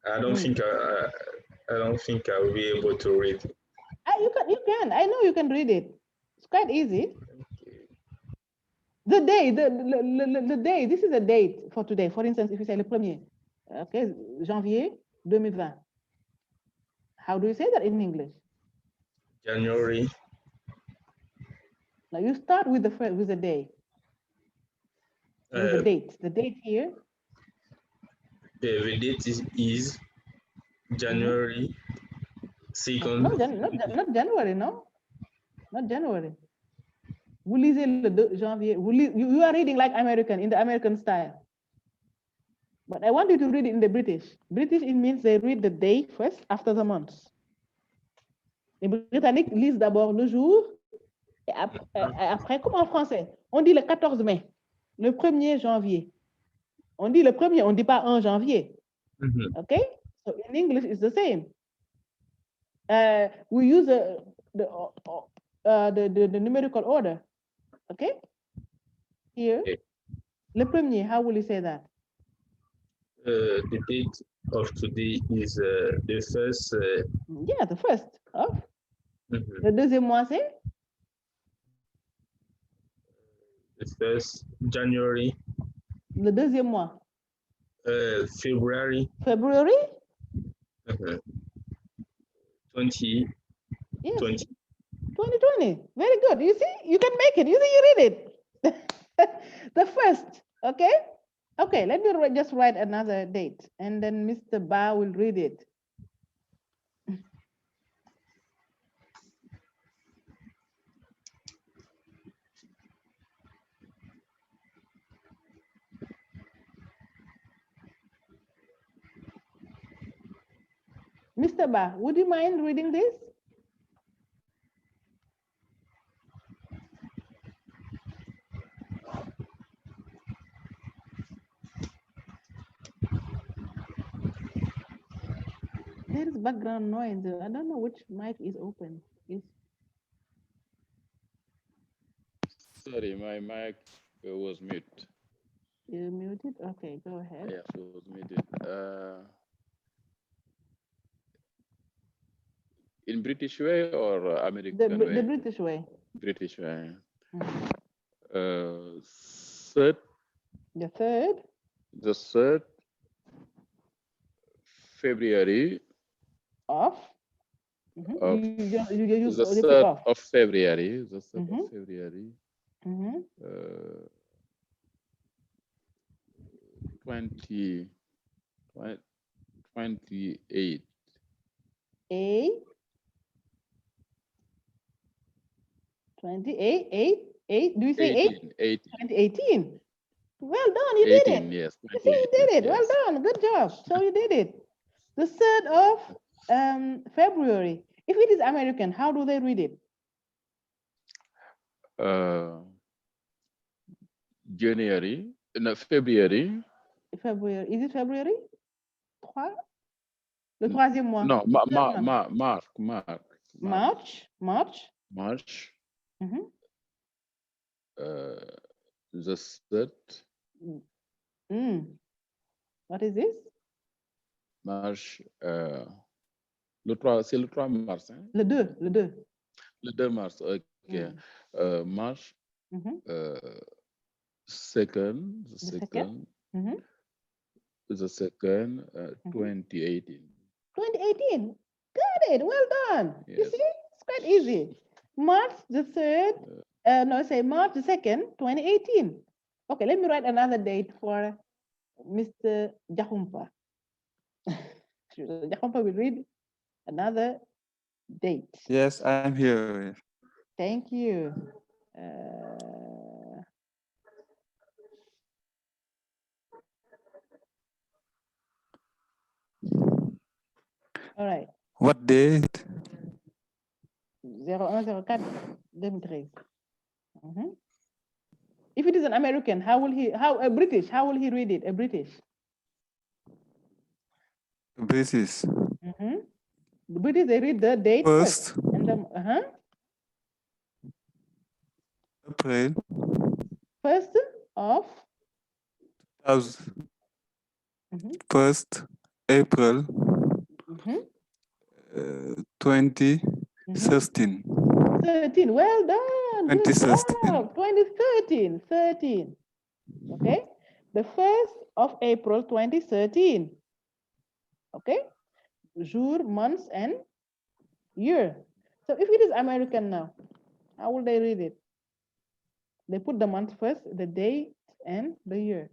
I don't think I don't think I will be able to read it. You can. I know you can read it. It's quite easy. The day, the day, this is a date for today. For instance, if you say le premier, okay, janvier 2020. How do you say that in English? January. Now you start with the day. With the date. The date here. The date is January 2nd. Not January, no. Not January. Vous lisez le 2 janvier. You are reading like American, in the American style. But I want you to read it in the British. British, it means they read the day first after the month. Les Britanniques lisent d'abord le jour et après, comme en français, on dit le 14 mai, le 1er janvier. On dit le 1er, on ne dit pas 1 janvier. Okay? So in English, it's the same. We use the numerical order. Okay? Here, le 1er, how will you say that? The date of today is the first. Yeah, the first of. Le deuxième mois, c'est? The first January. Le deuxième mois. February. February? 2020. Yes. 2020. Very good. You see, you can make it. You see, you read it. The first, okay? Okay, let me just write another date, and then Mr. Ba will read it. Mr. Ba, would you mind reading this? There is background noise. I don't know which mic is open. Sorry, my mic was mute. You muted? Okay, go ahead. Yes, it was muted. In British way or American way? The British way. British way. Mm-hmm. Third. The third. The 3rd February Of. Of you use the 3rd of February. The 3rd of February. 28. 28. Do you say 18? 2018. Well done, you did it. Yes. You see, you did it. Yes. Well done, good job. So you did it. The 3rd of February. If it is American, how do they read it? January, no, February. February. Is it February? Le troisième mois. No, March. The 3rd. What is this? March. Le 3, c'est le 3 mars. Hein? Le 2. Le 2 mars, ok. March. Second. The second, 2018. 2018. Got it. Well done. Yes. You see, it's quite easy. March the 3rd. No, say March the 2nd, 2018. Okay, let me write another date for Mr. Jahumpa. Jahumpa will read another date. Yes, I'm here. Thank you. All right. What date? 01/04/2013. If it is an American, a British, how will he read it? A British. British. The British, they read the date first. And the, April. 1st of 1st April 2013. 13. Well done. Good job. 2013. 13. Okay. The 1st of April 2013. Okay. Jour, months, and year. So if it is American now, how will they read it? They put the month first, the date, and the year.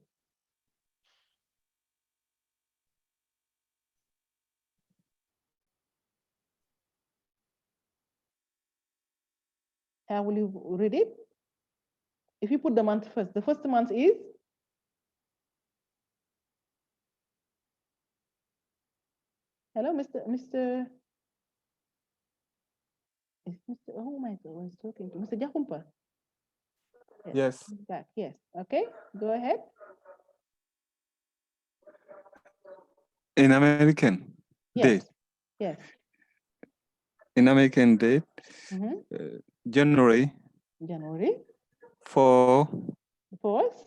How will you read it? If you put the month first, the first month is? Hello, Mr. Oh my God, I was talking to Mr. Jahumpa. Yes. Back. Yes. Okay, go ahead. In American date. Yes. In American date, January 4th,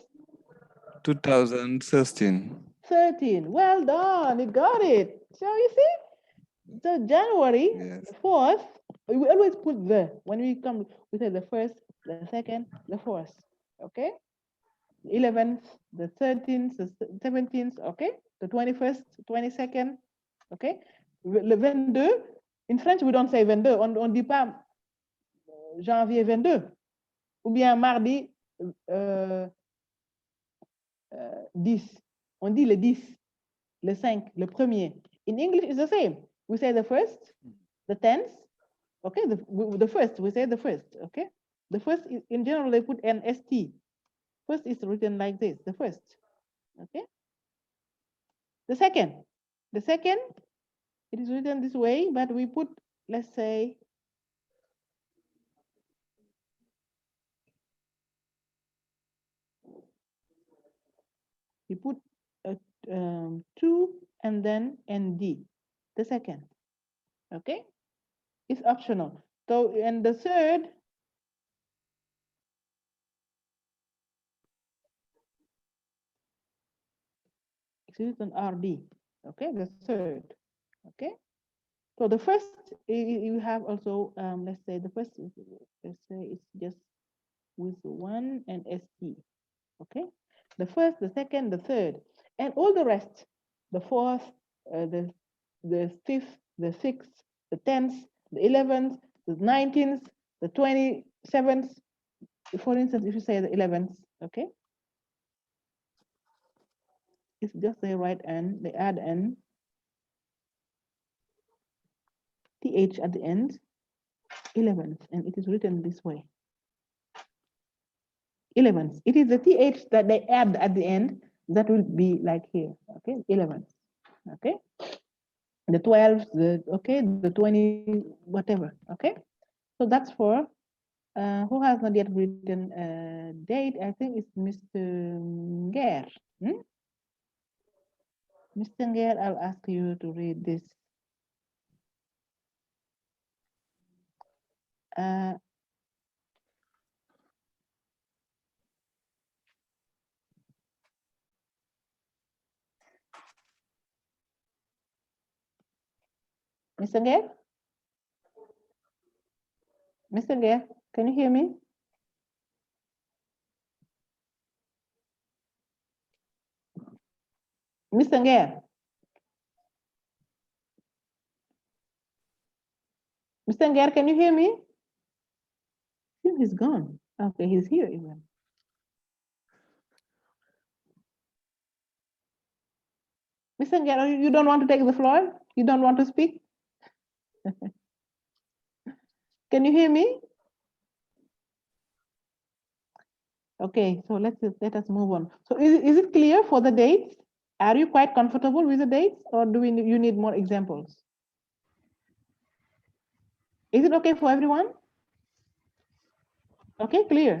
2013. 13. Well done. You got it. So you see, so January 4th, we always put the, when we come, we say the 1st, the 2nd, the 4th. Okay. The 11th, the 13th, the 17th. Okay. The 21st, 22nd. Okay. Le 22. In French, we don't say 22. On dit pas janvier 22. Ou bien mardi 10. On dit le 10, le 5, le 1er. In English, it's the same. We say the 1st, the 10th. Okay, the 1st, we say the 1st. Okay. The 1st, in general, they put an ST. First is written like this, the 1st. Okay. The 2nd. The 2nd, It is written this way, but we put, let's say, we put a 2 and then ND, the second. Okay, it's optional. So, and the third, it's written RD. Okay, the third. Okay, so the first you have also, let's say the first, let's say it's just with 1 and ST. Okay, the first, the second, the third, and all the rest, the fourth, the fifth, the sixth, the 10th, the 11th, the 19th, the 27th. For instance, if you say the 11th, okay, it's just the right N, they add N, TH at the end, 11th, and it is written this way. 11th. It is the TH that they add at the end that will be like here, okay, 11th, okay? The 12th, the 20, whatever, okay? So that's for, who has not yet written a date? I think it's Mr. Nger. Mr. Nger, I'll ask you to read this. Mr. Nger? Mr. Nger, can you hear me? Mr. Nger? Mr. Nger, can you hear me? He's gone. Okay, he's here even. Mr. Nger, you don't want to take the floor? You don't want to speak? Can you hear me? Okay, so let us move on. So is it clear for the dates? Are you quite comfortable with the dates, or do you need more examples? Is it okay for everyone? Okay, clear.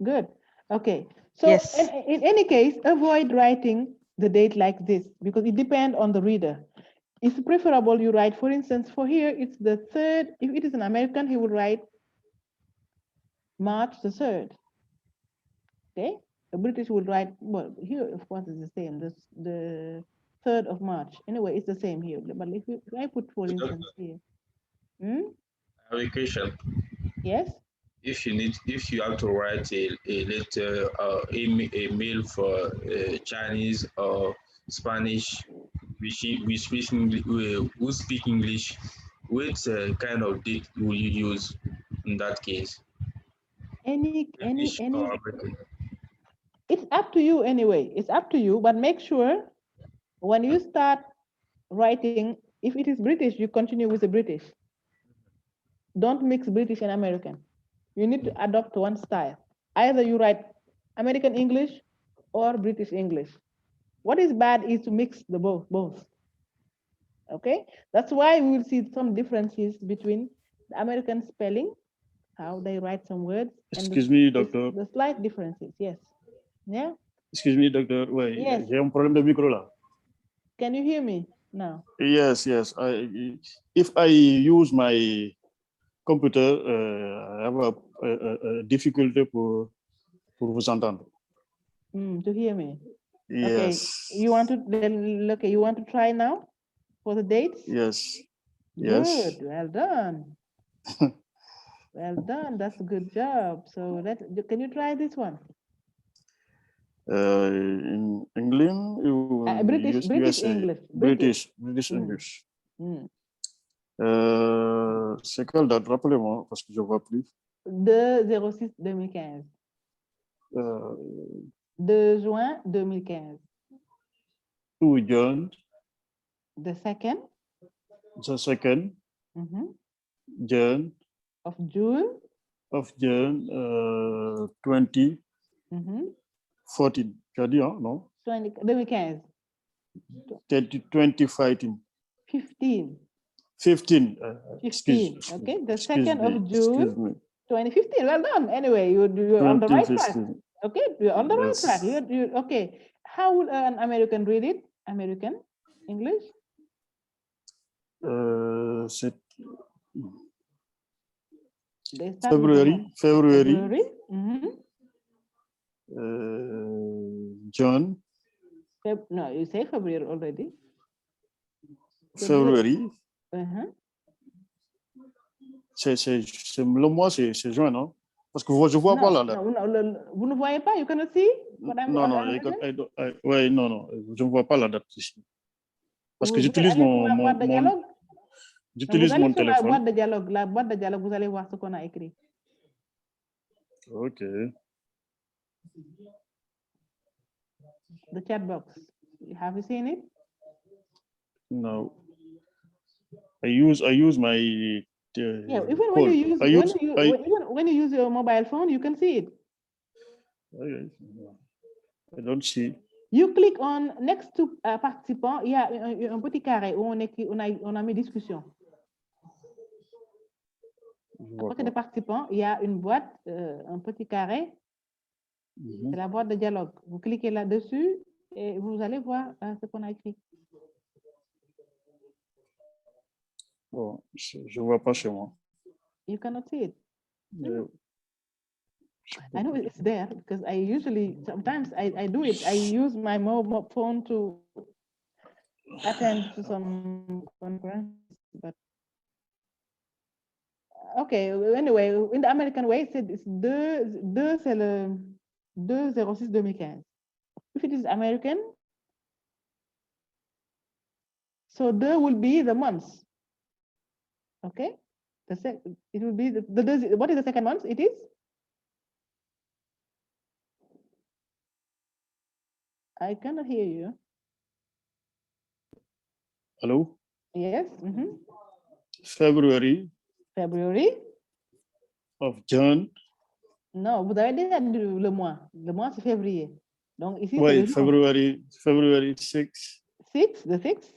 Good. Okay. So yes. in any case, avoid writing the date like this because it depends on the reader. It's preferable you write, for instance, for here, it's the 3rd. If it is an American, he will write March the 3rd. Okay. The British will write, well, here, of course, it's the same, the 3rd of March. Anyway, it's the same here. But if I put, for instance, here. I have a question. Yes. If you have to write a letter or a mail for Chinese or Spanish, who speak English, what kind of date will you use in that case? Any. Or American? It's up to you anyway. It's up to you, but make sure when you start writing, if it is British, you continue with the British. Don't mix British and American. You need to adopt one style. Either you write American English or British English. What is bad is to mix the both. Okay, that's why we will see some differences between the American spelling, how they write some words. Excuse me, doctor. The slight differences, yes. Yeah. Excuse me, doctor. Wait, yes. J'ai un problème de micro là. Can you hear me now? Yes. If I use my computer, I have a difficulty pour vous entendre. To hear me. Yes. Okay. You want to try now for the dates? Yes. Good. Well done. Well done. That's a good job. So can you try this one? In England, British English. British English. C'est quelle date? Rappelez-moi, parce que je ne vois plus. 2/06/2015. 2 juin 2015. 2 June. The second. June. Of June. 20. 14. Tu as dit, hein, non? 2015. 2015. 15. 15. 15. Okay, the 2nd of June, 2015. Well done. Anyway, you're on the right track. Okay, you're on the right track. You okay. How would an American read it? American English? February. John. No, you say February already. February. C'est le mois, c'est juin, non? Parce que je vois pas là. Non, vous ne voyez pas, you cannot see? Non, je ne vois pas la date ici. Parce que j'utilise mon téléphone. La boîte de dialogue, vous allez voir ce qu'on a écrit. Ok. The chat box. Have you seen it? No. I use my yeah, even when you use your mobile phone, you can see it. I don't see. You click on next to participant, il y a un petit carré où on a mis discussion. À côté de participants, il y a une boîte, un petit carré. C'est la boîte de dialogue. Vous cliquez là-dessus et vous allez voir ce qu'on a écrit. Bon, je vois pas chez moi. You cannot see it. I know it's there because sometimes I do it. I use my mobile phone to attend to some conference, but okay, anyway, in the American way, it's 2, c'est le 2/06/2015. If it is American, so 2 will be the months. Okay, it will be what is the second month? It is I cannot hear you. Hello? Yes. February. Of June. Non, vous avez déjà dit le mois. Le mois, c'est février. Donc ici, c'est le February 6. 6, the 6?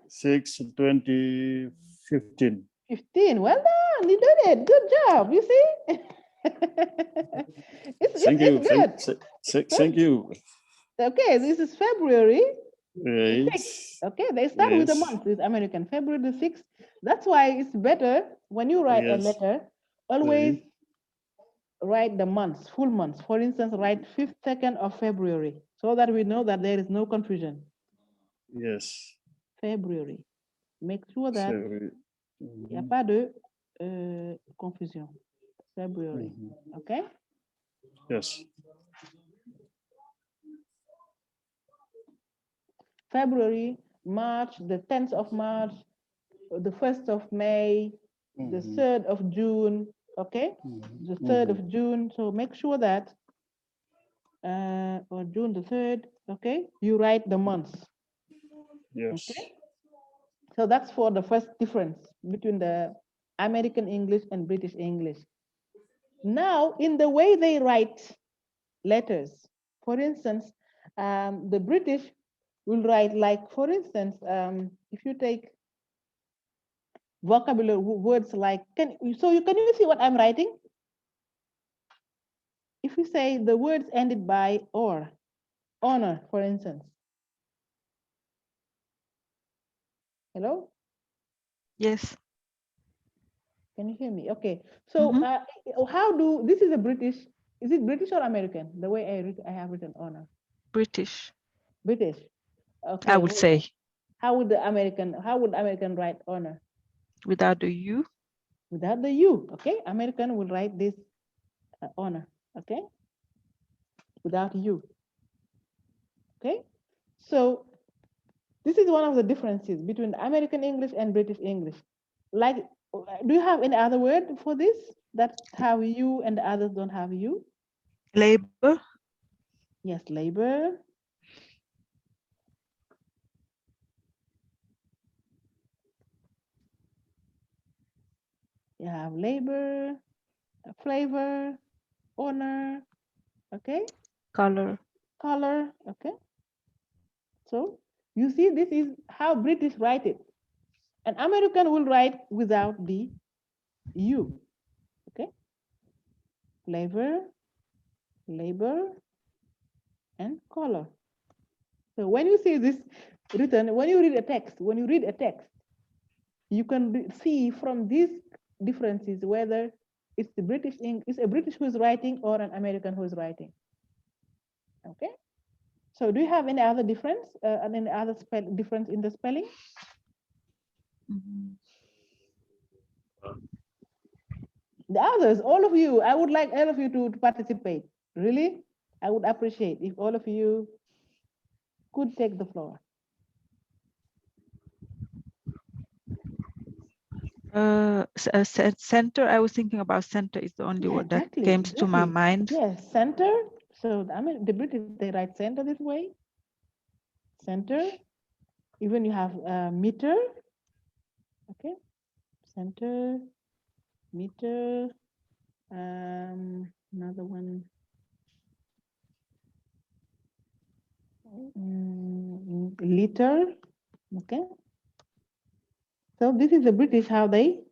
6, 2015. 15, well done, you did it. Good job, you see? Thank you. Good. Thank you. Okay, this is February. Right. 6. Okay, they start with a month. It's American, February the 6th. That's why it's better when you write a letter, always write the months, full months. For instance, write 5th, 2nd of February, so that we know that there is no confusion. Yes. February. Make sure that il n'y a pas de confusion. February. Okay? Yes. February, March, the 10th of March, the 1st of May, the 3rd of June, okay? The 3rd of June, so make sure that, or June the 3rd, okay? You write the months. Yes. Okay? So that's for the first difference between the American English and British English. Now, in the way they write letters, for instance, the British will write like, for instance, if you take vocabulary words like, can you see what I'm writing? If you say the words ended by or, honor, for instance. Hello? Yes. Can you hear me? Okay. So this is a British, is it British or American? The way I have written honor. British. British. Okay. I would say. How would American write honor? Without the U. Without the U. Okay. American will write this honor. Okay. Without U. Okay. So this is one of the differences between American English and British English. Like, do you have any other word for this that have you and the others don't have you? Labor. Yes, labor. You have labor, flavor, honor, okay? Color. Color, okay? So you see, this is how British write it. An American will write without the U. Okay. Flavor, labor, and color. So when you see this written, when you read a text, you can see from these differences whether it's the British, it's a British who is writing or an American who is writing. Okay. So do you have any other difference and any other difference in the spelling? The others, all of you, I would like all of you to participate. Really, I would appreciate if all of you could take the floor. Center, I was thinking about center is the only word that came to my mind. Yes, center. So I mean, the British, they write center this way. Center. Even you have meter. Okay. Center, meter. Another one. Liter. Okay. So this is the British, how the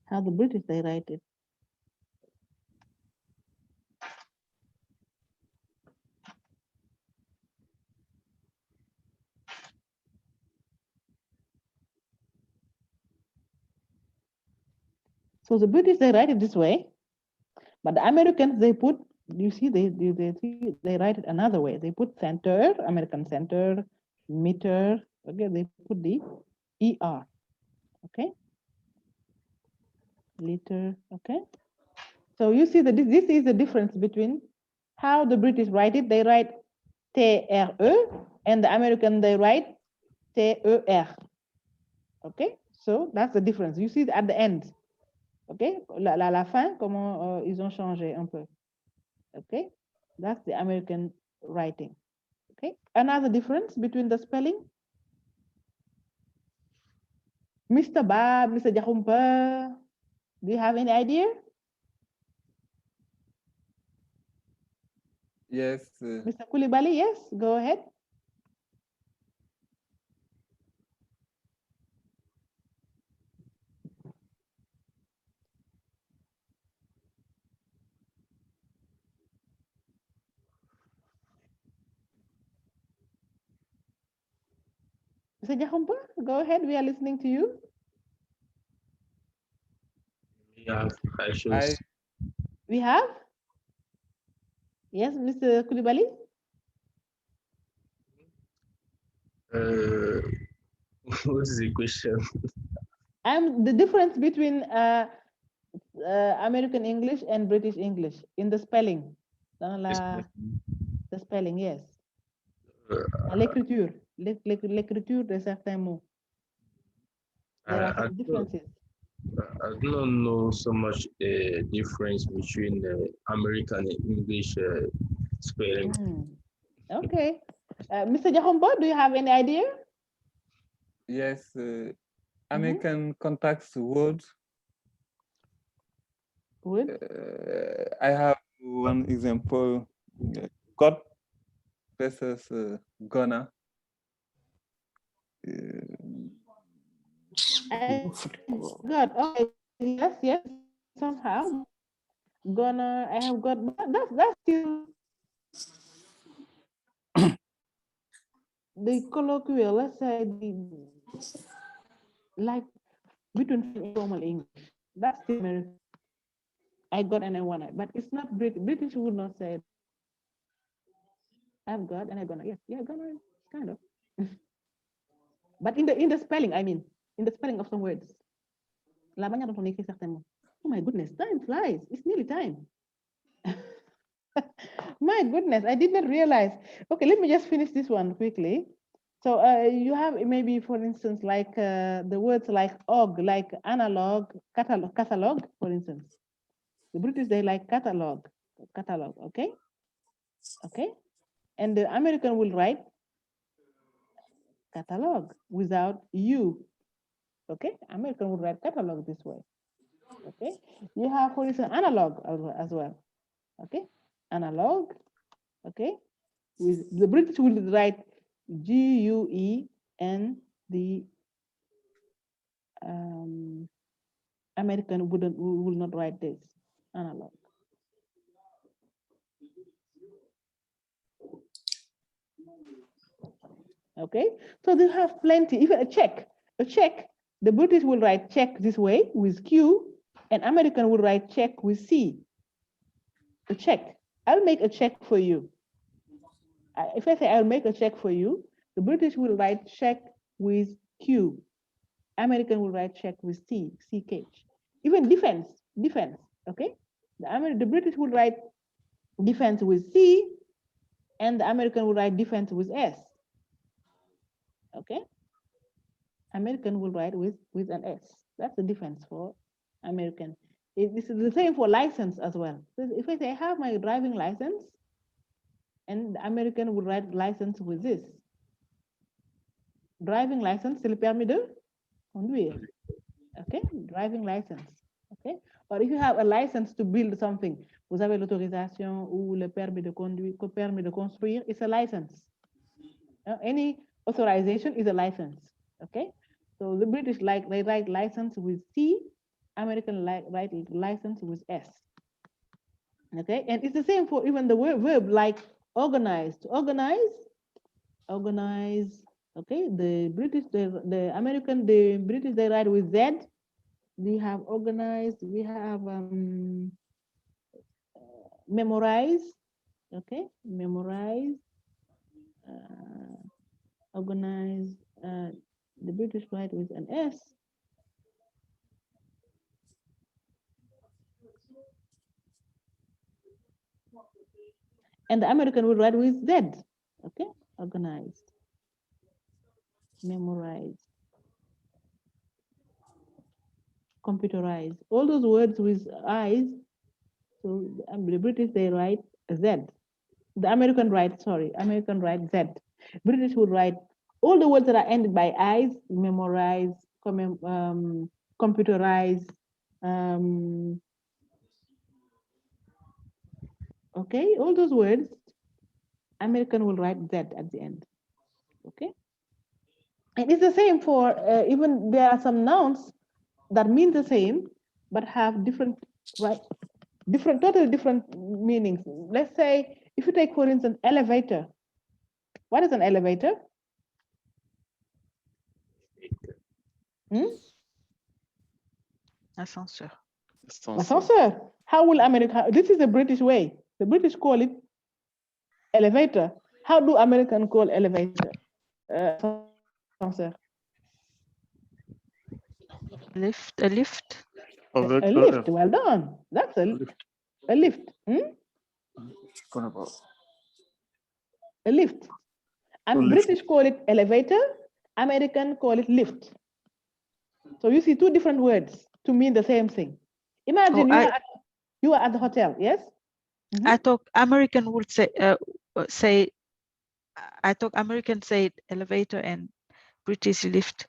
British they write it. So the British they write it this way, but the Americans they put, you see, they write it another way. They put center, American center, meter. Okay, they put the ER. Okay, liter. Okay, so you see that this is the difference between how the British write it. They write TRE, and the American they write TER. Okay, so that's the difference. You see at the end. Okay, la fin, comment ils ont changé un peu. Okay, that's the American writing. Okay, another difference between the spelling. Mr. Bab, Mr. Jahumpa, do you have any idea? Yes. Mr. Koulibaly, yes, go ahead. Mr. Jahumpa, go ahead, we are listening to you. Yeah, I choose. We have? Yes, Mr. Koulibaly? What is the question? The difference between American English and British English in the spelling. The spelling, yes. L'écriture. L'écriture de certains mots. There are some differences. I don't know so much difference between American and English spelling. Okay. Mr. Jahombo, do you have any idea? Yes. American contacts words. I have one example. Got versus gonna. Good. Okay. Yes. Somehow. Gonna. I have got. That's still the colloquial. Let's say like between formal English. That's still American. I got and I wanna, but it's not British. British would not say I've got and I'm gonna. Yes, yeah, gonna kind of. But in the spelling, I mean, in the spelling of some words. La manière dont on écrit certains mots. Oh my goodness, time flies. It's nearly time. My goodness, I did not realize. Okay, let me just finish this one quickly. So you have maybe, for instance, like the words like og, like analog, catalog, for instance. The British, they like catalog, okay? Okay? And the American will write catalog without U, okay? American will write catalog this way, okay? You have, for instance, analog as well, okay? Analog, okay? With the British will write GUE and the American will not write this analog. Okay, so they have plenty. Even a check, the British will write check this way with Q, and American will write check with C. A check. I'll make a check for you. If I say I'll make a check for you, the British will write check with Q. American will write check with C, CH. Even defense, okay? The British will write defense with C, and the American will write defense with S. Okay? American will write with an S. That's the difference for American. This is the same for license as well. So if I say I have my driving license, and the American will write license with this. Driving license, c'est le permis de conduire. Okay, driving license. Okay, or if you have a license to build something, vous avez l'autorisation ou le permis de conduire, permis de construire, it's a license. Any authorization is a license. Okay, so the British they write license with C, American write license with S. Okay, and it's the same for even the verb like organize. To organize. Okay, the British, the American, the British, they write with Z. We have organized. We have memorize. Okay, memorize. Organize. The British write with an S. And the American will write with Z. Okay, organized. Memorize. Computerize. All those words with I's. So the British, they write Z. The American write Z. British would write all the words that are ended by I's, memorize, computerize, okay, all those words, American will write Z at the end, okay? And it's the same for, even there are some nouns that mean the same, but have different, right? Totally different meanings. Let's say, if you take, for instance, elevator. What is an elevator? Ascenseur. Ascenseur. How will America? This is the British way. The British call it elevator. How do Americans call elevator? Ascenseur. Lift. A lift. A lift. Well done. That's a lift. A lift. And British call it elevator. American call it lift. So you see two different words to mean the same thing. Imagine you are at the hotel, yes? Mm-hmm. I thought American would say I thought American said elevator and British lift,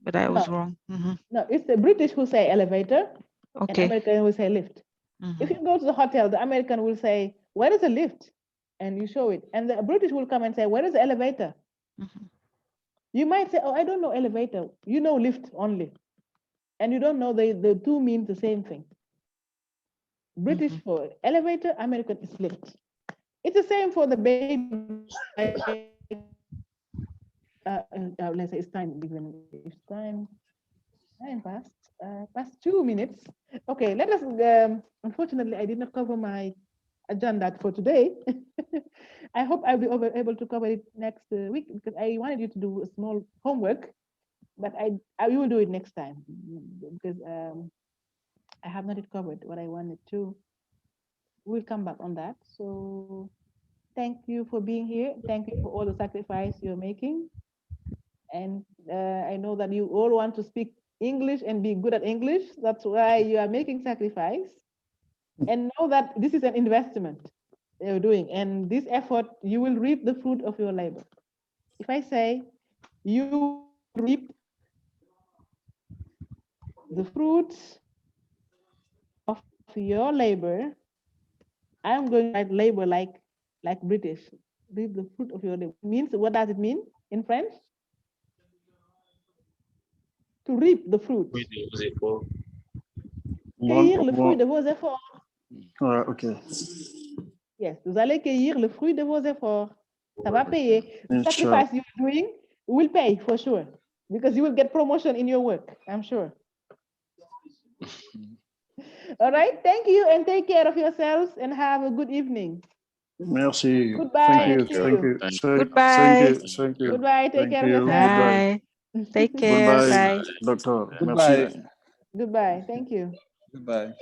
but I was wrong. Mm-hmm. No, it's the British who say elevator, okay, and American will say lift. Mm-hmm. If you go to the hotel, the American will say, "Where is the lift?" And you show it, and the British will come and say, "Where is the elevator?" Mm-hmm. You might say, "Oh, I don't know elevator." You know lift only, and you don't know the two mean the same thing. British for elevator, American is lift. It's the same for the baby. Let's say it's time. It's time past 2 minutes. Okay, let us. Unfortunately, I did not cover my agenda for today. I hope I'll be able to cover it next week because I wanted you to do a small homework, but I will do it next time because I have not yet covered what I wanted to. We'll come back on that. So thank you for being here. Thank you for all the sacrifice you're making. And I know that you all want to speak English and be good at English. That's why you are making sacrifice. And know that this is an investment you're doing. And this effort, you will reap the fruit of your labor. If I say you reap the fruits of your labor, I'm going to write labor like British. Reap the fruit of your labor. Means, what does it mean in French? to reap the fruit. Cueillir le fruit de vos efforts. Ok. Yes, vous allez cueillir le fruit de vos efforts. Ça va payer. The sacrifice you're doing will pay for sure, because you will get promotion in your work, I'm sure. All right, thank you, and take care of yourselves and have a good evening. Merci. Goodbye. Thank you. Goodbye. Thank you. Goodbye. Take care of yourself. Bye. Take care. Goodbye, Bye. Doctor. Goodbye. Merci. Goodbye. Thank you. Goodbye.